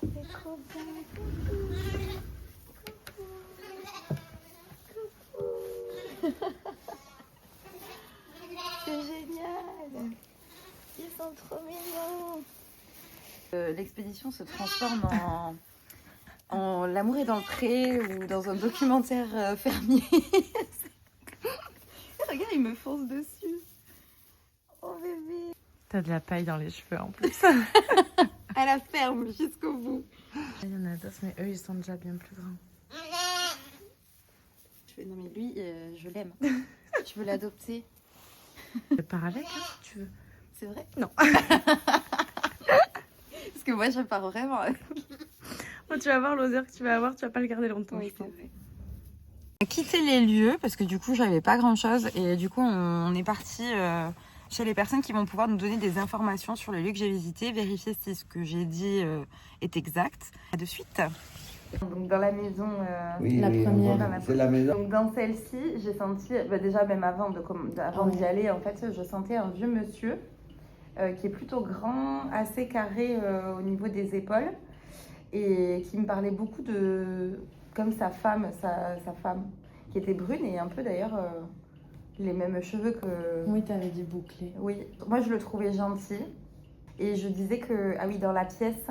C'est trop bien. C'est génial. Ils sont trop mignons. L'expédition se transforme en L'amour est dans le pré ou dans un documentaire fermier. Regarde, il me fonce dessus. Oh bébé. T'as de la paille dans les cheveux, en plus. À la ferme jusqu'au bout. Il y en a d'autres, mais eux, ils sont déjà bien plus grands. Je fais, non mais lui, je l'aime. Je veux l'adopter. Je pars avec, hein, si tu veux. C'est vrai? Non. Parce que moi, je pars vraiment. Oh, tu vas voir l'odeur que tu vas avoir, tu vas pas le garder longtemps. Oui, je c'est pense. vrai. On a quitté les lieux parce que du coup, j'avais pas grand chose. Et du coup, on est parti chez les personnes qui vont pouvoir nous donner des informations sur le lieu que j'ai visité, vérifier si ce que j'ai dit est exact. À de suite. Donc, dans la maison. Oui, La oui, première. on va- c'est la maison. Donc dans celle-ci, j'ai senti, déjà même avant d'y aller, en fait, je sentais un vieux monsieur qui est plutôt grand, assez carré au niveau des épaules et qui me parlait beaucoup de, comme sa femme, qui était brune et un peu d'ailleurs les mêmes cheveux que... Oui, t'avais dit bouclé. Oui, moi je le trouvais gentil et je disais que, ah oui, dans la pièce,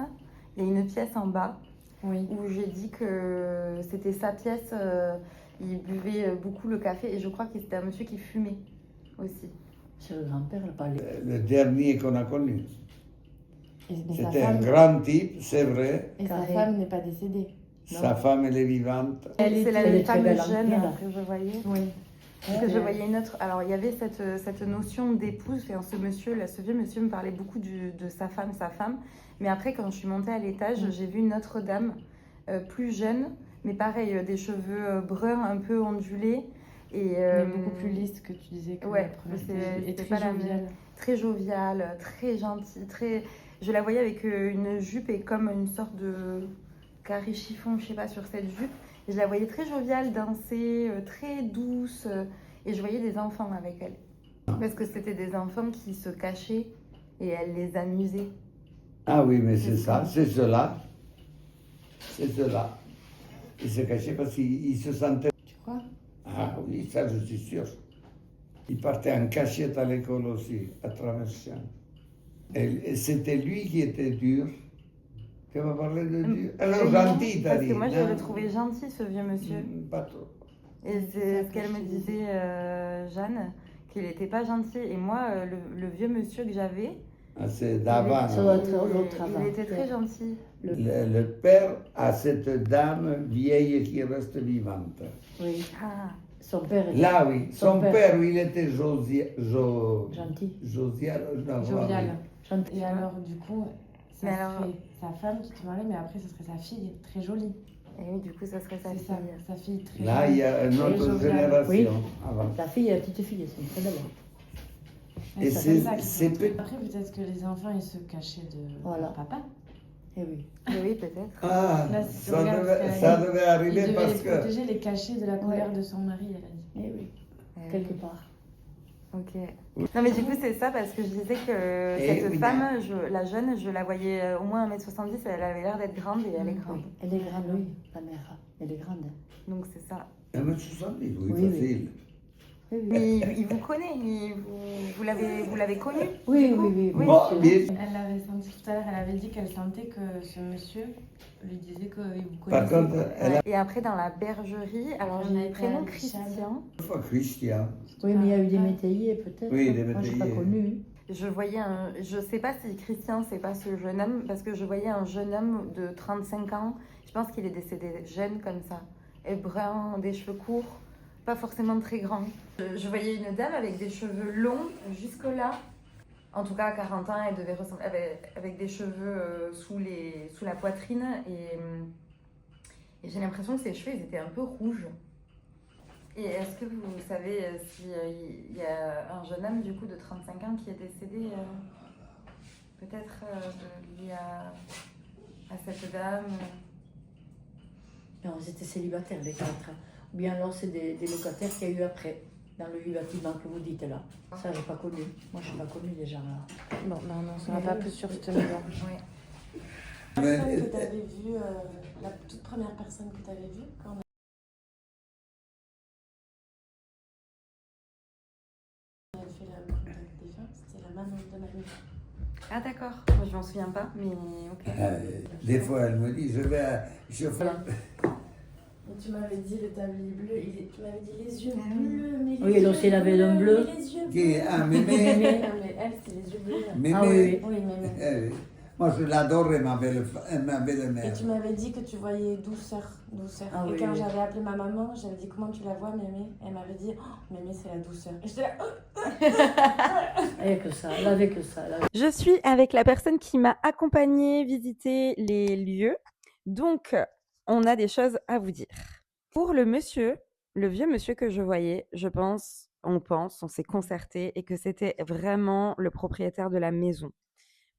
il y a une pièce en bas Oui. où j'ai dit que c'était sa pièce, il buvait beaucoup le café et je crois que c'était un monsieur qui fumait aussi. C'est le grand-père, le palais. Le dernier qu'on a connu. Mais sa C'était un femme, grand type, c'est vrai. et sa Carré. femme n'est pas décédée. Sa femme, elle est vivante. C'est la elle est très femme belle jeune en pierre. que je voyais. Oui. Parce que je voyais une autre. Alors il y avait cette notion d'épouse. Enfin, ce monsieur, là, ce vieux monsieur me parlait beaucoup de sa femme. Mais après, quand je suis montée à l'étage, j'ai vu une autre dame plus jeune, mais pareil, des cheveux bruns un peu ondulés. Et, Mais beaucoup plus lisse que tu disais que ouais, la première. c'est- Et c'est très pas la joviale. très joviale, très gentille, très. Je la voyais avec une jupe et comme une sorte de carré chiffon, je sais pas, sur cette jupe. Et je la voyais très joviale, danser, très douce. Et je voyais des enfants avec elle. Parce que c'était des enfants qui se cachaient et elle les amusait. Ah oui, mais c'est ça, c'est cela. C'est cela. Il se cachait parce qu'il se sentait... Tu crois? Ah oui, ça je suis sûr. Il partait en cachette à l'école aussi, à Traversien. Et c'était lui qui était dur. Tu vas parler de dur? Alors, Non, gentil, t'as parce dit. que moi, je non? le trouvais gentil, ce vieux monsieur. Pas trop. Et c'est ce qu'elle me disait, Jeanne, qu'il n'était pas gentil. Et moi, le vieux monsieur que j'avais, Ah, c'est d'avant. Ça doit être l'autre avant. il était très gentil. Le père a cette dame vieille qui reste vivante. Oui. Ah, Son père était Là, oui. Son père, il était gentil. Josial. Jovial. Gentil. Et alors, du coup, ça Mais alors- serait sa femme qui te marie, mais après, ce serait sa fille, très jolie. Et oui, du coup, ça serait sa C'est ça, fille. sa fille très Là, il y a une autre joviale. génération avant. La fille et la petite fille, elles sont très belles. Mais Et ça, c'est- ça qui c'est compte. peut- Après, peut-être que les enfants, ils se cachaient de Voilà. leur papa. Eh oui. Et oui, peut-être. Ah, Là, si tu ça regardes ce devait, qu'elle a ça dit, devait Il arriver devait parce les que... protéger, les cacher de la colère de son mari, elle a dit. Eh oui. Eh Quelque oui. part. Ok. Non, mais du coup, c'est ça parce que je disais que Et cette oui, femme, la jeune, je la voyais au moins 1m70, elle avait l'air d'être grande et elle est grande. Oui. Elle est grande, oui, la mère. Elle est grande. Donc, c'est ça. 1m70, oui, Oui, facile. Oui, oui. Mais il vous connaît, vous l'avez connu Oui, du coup oui, oui. Oui. Bon, c'est bien, Elle l'avait senti tout à l'heure, elle avait dit qu'elle sentait que ce monsieur lui disait qu'il vous par connaissait. contre, elle a Et après, dans la bergerie, alors On j'ai a le été prénom à Michel. Christian. une fois Christian. Oui, mais il y a eu des métayers peut-être. Oui, des Moi, je n'ai pas métayers. connu. Je voyais je sais pas si Christian, c'est pas ce jeune homme, parce que je voyais un jeune homme de 35 ans. Je pense qu'il est décédé jeune comme ça. Et brun, des cheveux courts, pas forcément très grands. Je voyais une dame avec des cheveux longs jusque-là. En tout cas, à 40 ans, elle devait ressembler avec des cheveux sous la poitrine. Et j'ai l'impression que ses cheveux, ils étaient un peu rouges. Et est-ce que vous savez s'il y a un jeune homme du coup de 35 ans qui est décédé peut-être lié à cette dame Non, ils étaient célibataires, les quatre. Ou bien alors, c'est des locataires qu'il y a eu après, dans le bâtiment que vous dites là. Ça, j'ai pas connu. Moi, je n'ai pas connu les gens là. Bon, ben on n'en saura pas plus sur cette maison. Oui. Mais- Personne que tu avais vue, la toute première personne que tu avais vue quand on avait fait la contact des femmes, c'était la maman de mamie. Ah d'accord, moi je m'en souviens pas, mais ok. Des fois, elle me dit, je fais... Et tu m'avais dit le tablier bleu, tu m'avais dit les yeux Ah oui. bleus, mais les Oui, yeux alors si elle avait l'homme bleu. mais les yeux Qui bleus. ah, Mémé. Mais elle, c'est les yeux bleus. Mémé. Ah oui, Oui, mais. Eh, moi, je l'adorais, ma Et belle-mère. tu m'avais dit que tu voyais douceur. Ah et oui, quand oui. j'avais appelé ma maman, j'avais dit comment tu la vois, Mémé. Elle m'avait dit, oh, Mémé, c'est la douceur. Et j'étais là, oh. Elle avait que ça, elle avait que ça. Elle avait- Je suis avec la personne qui m'a accompagnée visiter les lieux, donc on a des choses à vous dire. Pour le monsieur, le vieux monsieur que je voyais, on s'est concerté et que c'était vraiment le propriétaire de la maison.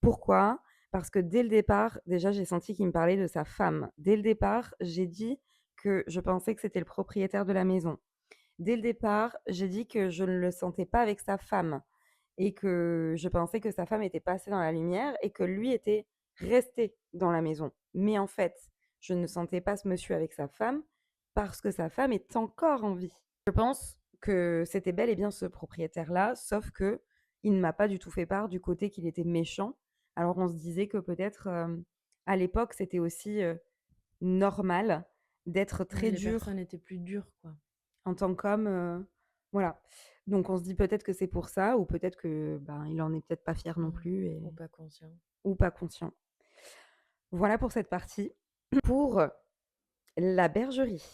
Pourquoi? Parce que dès le départ, déjà, j'ai senti qu'il me parlait de sa femme. Dès le départ, j'ai dit que je pensais que c'était le propriétaire de la maison. Dès le départ, j'ai dit que je ne le sentais pas avec sa femme et que je pensais que sa femme était passée dans la lumière et que lui était resté dans la maison. Mais en fait, je ne sentais pas ce monsieur avec sa femme parce que sa femme est encore en vie. Je pense que c'était bel et bien ce propriétaire-là, sauf que il ne m'a pas du tout fait part du côté qu'il était méchant. Alors on se disait que peut-être à l'époque c'était aussi normal d'être très les dur personnes étaient plus dures, quoi. en tant qu'homme. Voilà. Donc on se dit peut-être que c'est pour ça, ou peut-être que il en est peut-être pas fier non plus, Ou pas conscient. ou pas conscient. Voilà pour cette partie. Pour la bergerie,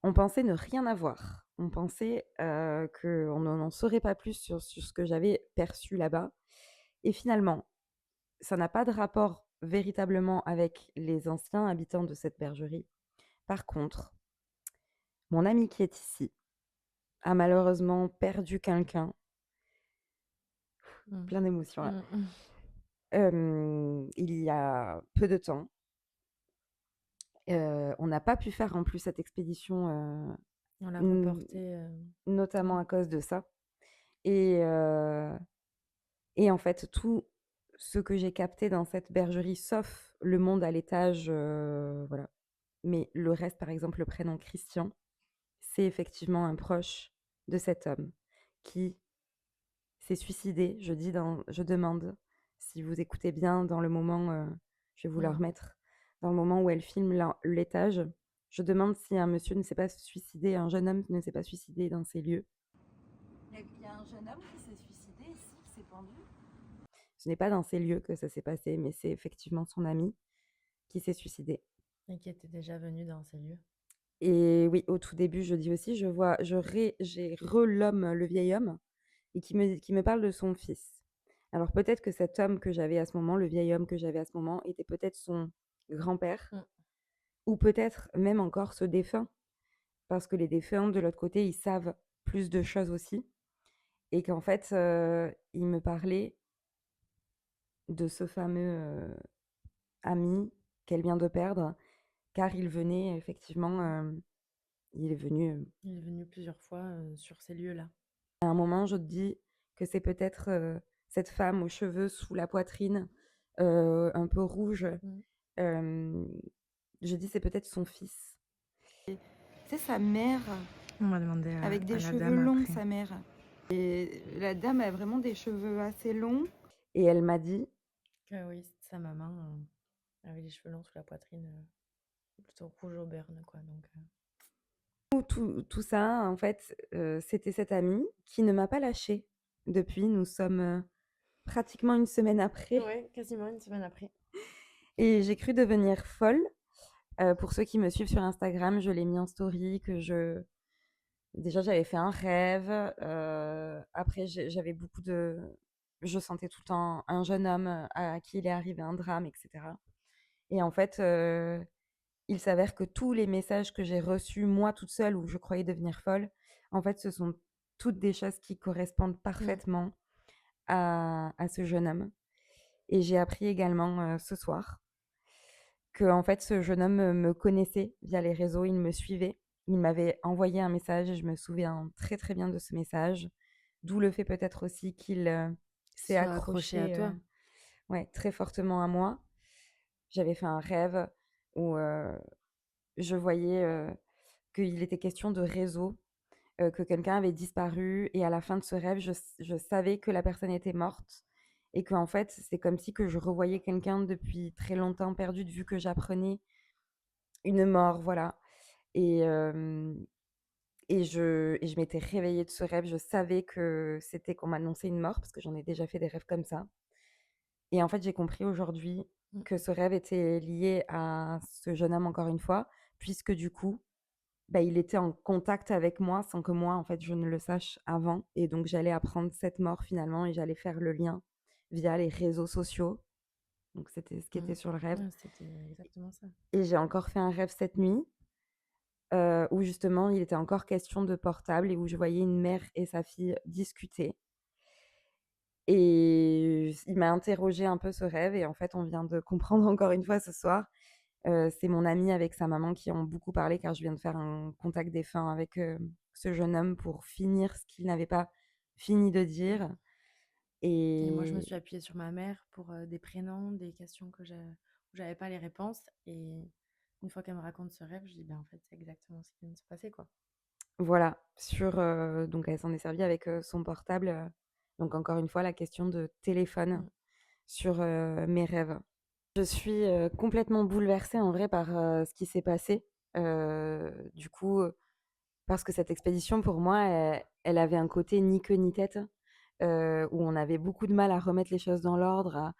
on pensait ne rien avoir. On pensait qu'on n'en saurait pas plus sur ce que j'avais perçu là-bas. Et finalement, ça n'a pas de rapport véritablement avec les anciens habitants de cette bergerie. Par contre, mon ami qui est ici a malheureusement perdu quelqu'un. Mm. Plein d'émotions là. Mm. Il y a peu de temps. On n'a pas pu faire en plus cette expédition, On l'a Mm. reporté. notamment à cause de ça. Et en fait, tout ce que j'ai capté dans cette bergerie, sauf le monde à l'étage, voilà. Mais le reste, par exemple, le prénom Christian, c'est effectivement un proche de cet homme qui s'est suicidé. Je demande, si vous écoutez bien dans le moment, je vais vous la Mm. remettre, dans le moment où elle filme l'étage, je demande si un monsieur ne s'est pas suicidé, un jeune homme ne s'est pas suicidé dans ces lieux. Il y a un jeune homme qui s'est suicidé ici, qui s'est pendu. Ce n'est pas dans ces lieux que ça s'est passé, mais c'est effectivement son ami qui s'est suicidé. Et qui était déjà venu dans ces lieux. Et oui, au tout début, je dis aussi, j'ai l'homme, le vieil homme, et qui me parle de son fils. Alors peut-être que cet homme que j'avais à ce moment, le vieil homme que j'avais à ce moment, était peut-être son grand-père, Mmh. ou peut-être même encore ce défunt, parce que les défunts, de l'autre côté, ils savent plus de choses aussi, et qu'en fait, il me parlait de ce fameux ami qu'elle vient de perdre, car il venait effectivement, il est venu. Il est venu plusieurs fois, sur ces lieux-là. À un moment, je te dis que c'est peut-être, cette femme aux cheveux sous la poitrine, un peu rouge, Mmh. hem, je dis: «C'est peut-être son fils». C'est sa mère, On va demander avec à des la cheveux dame longs, après. sa mère. Et la dame a vraiment des cheveux assez longs, et elle m'a dit Que oui, sa maman, avait les cheveux longs sous la poitrine, plutôt rouge au berne quoi donc tout ça, en fait, c'était cette amie qui ne m'a pas lâchée. Depuis, nous sommes, pratiquement une semaine après, ouais, quasiment une semaine après. et j'ai cru devenir folle. Pour ceux qui me suivent sur Instagram, je l'ai mis en story que déjà j'avais fait un rêve, après j'avais je sentais tout le temps un jeune homme, à qui il est arrivé un drame, et cetera, et en fait, il s'avère que tous les messages que j'ai reçus, moi toute seule, où je croyais devenir folle, en fait, ce sont toutes des choses qui correspondent Mmh. parfaitement à ce jeune homme, et j'ai appris également, ce soir, que en fait, ce jeune homme, me connaissait via les réseaux, il me suivait. Il m'avait envoyé un message et je me souviens très, très bien de ce message. D'où le fait peut-être aussi qu'il, s'est Soit accroché à accroché, toi. ouais, très fortement à moi. J'avais fait un rêve où, je voyais, qu'il était question de réseau, que quelqu'un avait disparu, et à la fin de ce rêve, je savais que la personne était morte, et qu'en fait, c'est comme si que je revoyais quelqu'un depuis très longtemps perdu de vue, que j'apprenais une mort, voilà, et hem et je m'étais réveillée de ce rêve. Je savais que c'était qu'on m'annonçait une mort parce que j'en ai déjà fait des rêves comme ça, et en fait, j'ai compris aujourd'hui Mmh. que ce rêve était lié à ce jeune homme, encore une fois, puisque du coup, bah, il était en contact avec moi sans que moi, en fait, je ne le sache avant, et donc j'allais apprendre cette mort finalement, et j'allais faire le lien via les réseaux sociaux. Donc c'était ce qui Mmh. était sur le rêve, Ouais, c'était exactement ça. et j'ai encore fait un rêve cette nuit, où justement il était encore question de portable, et où je voyais une mère et sa fille discuter, et il m'a interrogé un peu, ce rêve, et en fait on vient de comprendre encore une fois ce soir. C'est mon amie avec sa maman qui ont beaucoup parlé, car je viens de faire un contact défunt avec, ce jeune homme pour finir ce qu'il n'avait pas fini de dire, Et moi, je me et suis appuyée sur ma mère pour, des prénoms, des questions où j'avais pas les réponses et une fois qu'elle me raconte ce rêve, je dis: «Ben, en fait, c'est exactement ce qui vient de se passer, quoi». voilà, donc elle s'en est servie avec, son portable, donc encore une fois la question de téléphone Mmh. sur, mes rêves. Je suis, complètement bouleversée en vrai par, ce qui s'est passé. Du coup, parce que cette expédition pour moi, elle avait un côté ni queue ni tête, où on avait beaucoup de mal à remettre les choses dans l'ordre,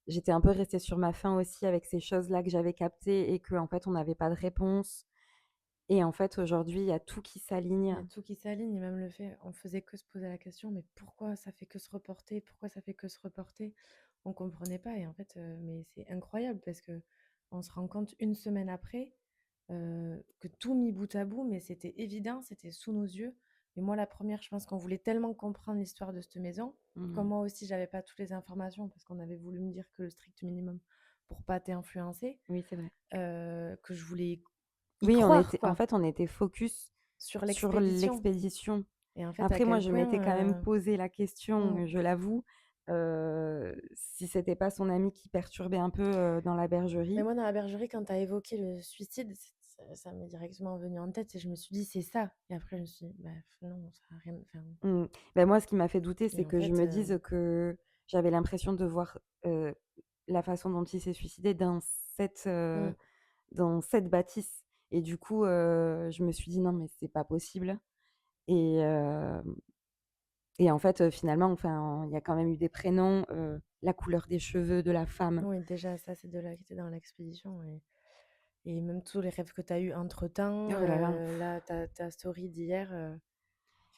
j'étais un peu restée sur ma faim aussi avec ces choses-là que j'avais captées, et qu'en fait on n'avait pas de réponse, et en fait aujourd'hui il y a tout qui Il y a s'aligne. tout qui s'aligne et même le fait on faisait que se poser la question: «Mais pourquoi ça fait que se reporter? Pourquoi ça fait que se reporter?» On comprenait pas et en fait, mais c'est incroyable parce que on se rend compte une semaine après, que tout mis bout à bout, mais c'était évident, c'était sous nos yeux. Et moi, la première, je pense qu'on voulait tellement comprendre l'histoire de cette maison, comme Mmh. moi aussi, j'avais pas toutes les informations parce qu'on avait voulu me dire que le strict minimum pour pas t'influencer, Oui, c'est vrai. que je voulais y Oui, croire, en quoi, fait, on était focus sur sur l'expédition. l'expédition. Et en fait, à Après moi, quel je point, m'étais quand même posé la mmh, question, je l'avoue, si c'était pas son ami qui perturbait un peu, dans la mais bergerie. moi, dans la bergerie, quand tu as évoqué le suicide, ça m'est directement venu en tête et je me suis dit: «C'est ça» et après je me suis dit: «Bah, non, ça a rien» enfin Mmh. Bah, moi, ce qui m'a fait douter, c'est et en que je fait, me dise que j'avais l'impression de voir, la façon dont il s'est suicidé mmh. dans cette bâtisse, et du coup, je me suis dit: «Non, mais c'est pas possible», et hem et en fait, finalement, enfin, il y a quand même eu des prénoms, la couleur des cheveux de la femme. Oui, déjà ça, c'est de là qui était dans l'expédition Et même tous les rêves que tu as eus entre-temps, Oh là là. là, ta story d'hier,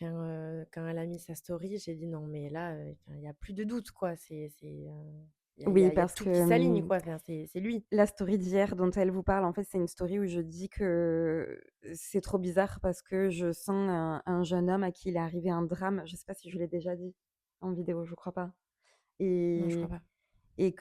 quand elle a mis sa story, j'ai dit: «Non, mais là, enfin, il y a plus de doute, quoi. Il y a il y Oui, a il y a parce tout que qui s'aligne, quoi. Enfin, c'est lui». la story d'hier dont elle vous parle, en fait, c'est une story où je dis que c'est trop bizarre parce que je sens un jeune homme à qui il est arrivé un drame. Je sais pas si je l'ai déjà dit en vidéo, je crois pas. Non, je crois Et, pas. et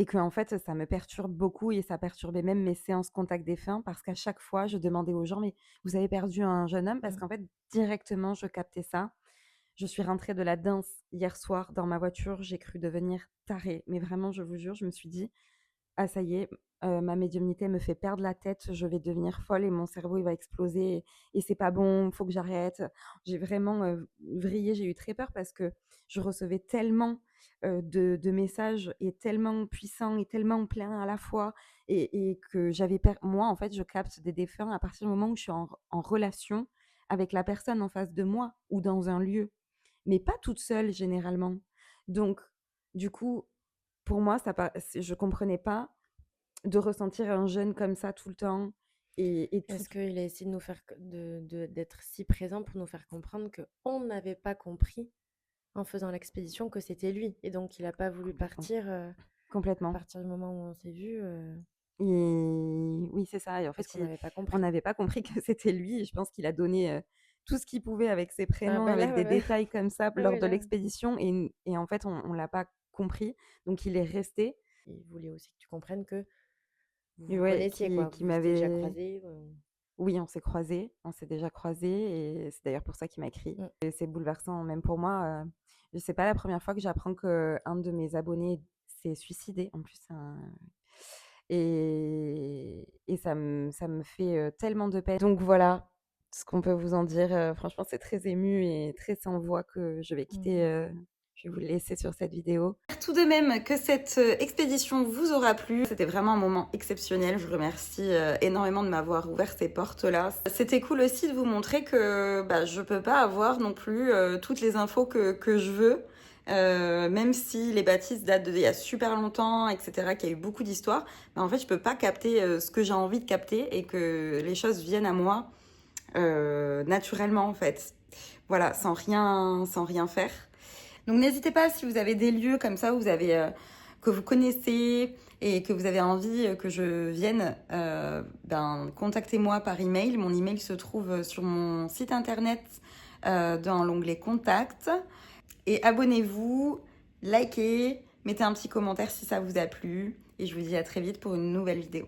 que en fait, ça me perturbe beaucoup et ça perturbait même mes séances contact défunt parce qu'à chaque fois, je demandais aux gens, mais vous avez perdu un jeune homme? Parce Mmh. qu'en fait, directement, je captais ça. Je suis rentrée de la danse hier soir dans ma voiture, j'ai cru devenir tarée. Mais vraiment, je vous jure, je me suis dit, ah ça y est, ma médiumnité me fait perdre la tête, je vais devenir folle et mon cerveau il va exploser et c'est pas bon, faut que j'arrête. J'ai vraiment, vrillé, j'ai eu très peur parce que je recevais tellement, de messages et tellement puissants et tellement pleins à la fois et que j'avais moi en fait je capte des défunts à partir du moment où je suis en relation avec la personne en face de moi ou dans un lieu, mais pas toute seule généralement. Donc du coup, pour moi, je comprenais pas de ressentir un jeûne comme ça tout le temps et tout. Est-ce qu'il a essayé de nous faire d'être si présent pour nous faire comprendre qu'on n'avait pas compris en faisant l'expédition que c'était lui et donc il a pas voulu Complètement, partir, à complètement. partir du moment où on s'est vus, Et oui, c'est ça et en parce fait, qu'on n'avait pas on compris. n'avait pas compris que c'était lui et je pense qu'il a donné, tout ce qu'il pouvait avec ses Ah prénoms, bah avec là, des ouais, ouais. détails comme ça Ah lors oui, de là, l'expédition et en fait, on l'a pas compris, donc il est resté. il voulait aussi que tu comprennes que vous Et vous ouais, connaissiez, quoi. qui Vous vous étiez déjà m'avait croisés, oui, on s'est croisés, on s'est déjà croisés et c'est d'ailleurs pour ça qu'il m'a écrit mmh. et c'est bouleversant même pour moi, c'est pas la première fois que j'apprends qu'un de mes abonnés s'est suicidé en plus, et ça me fait, tellement de peine. Donc voilà, ce qu'on peut vous en dire, franchement, c'est très ému et très sans voix que je vais quitter, Mmh. je vais vous laisser sur cette vidéo. Tout de même que cette, expédition vous aura plu. C'était vraiment un moment exceptionnel. Je vous remercie, énormément de m'avoir ouvert ces portes-là. C'était cool aussi de vous montrer que, bah, je peux pas avoir non plus, toutes les infos que je veux. Même si les bâtisses datent d'il y a super longtemps, etc., qu'il y a eu beaucoup d'histoires, bah, en fait, je peux pas capter ce que j'ai envie de capter et que les choses viennent à moi naturellement, en fait. Voilà, sans rien faire. Donc n'hésitez pas si vous avez des lieux comme ça où vous avez, que vous connaissez et que vous avez envie que je vienne, contactez-moi par email. Mon email se trouve sur mon site internet dans l'onglet Contact. Et abonnez-vous, likez, mettez un petit commentaire si ça vous a plu. Et je vous dis à très vite pour une nouvelle vidéo.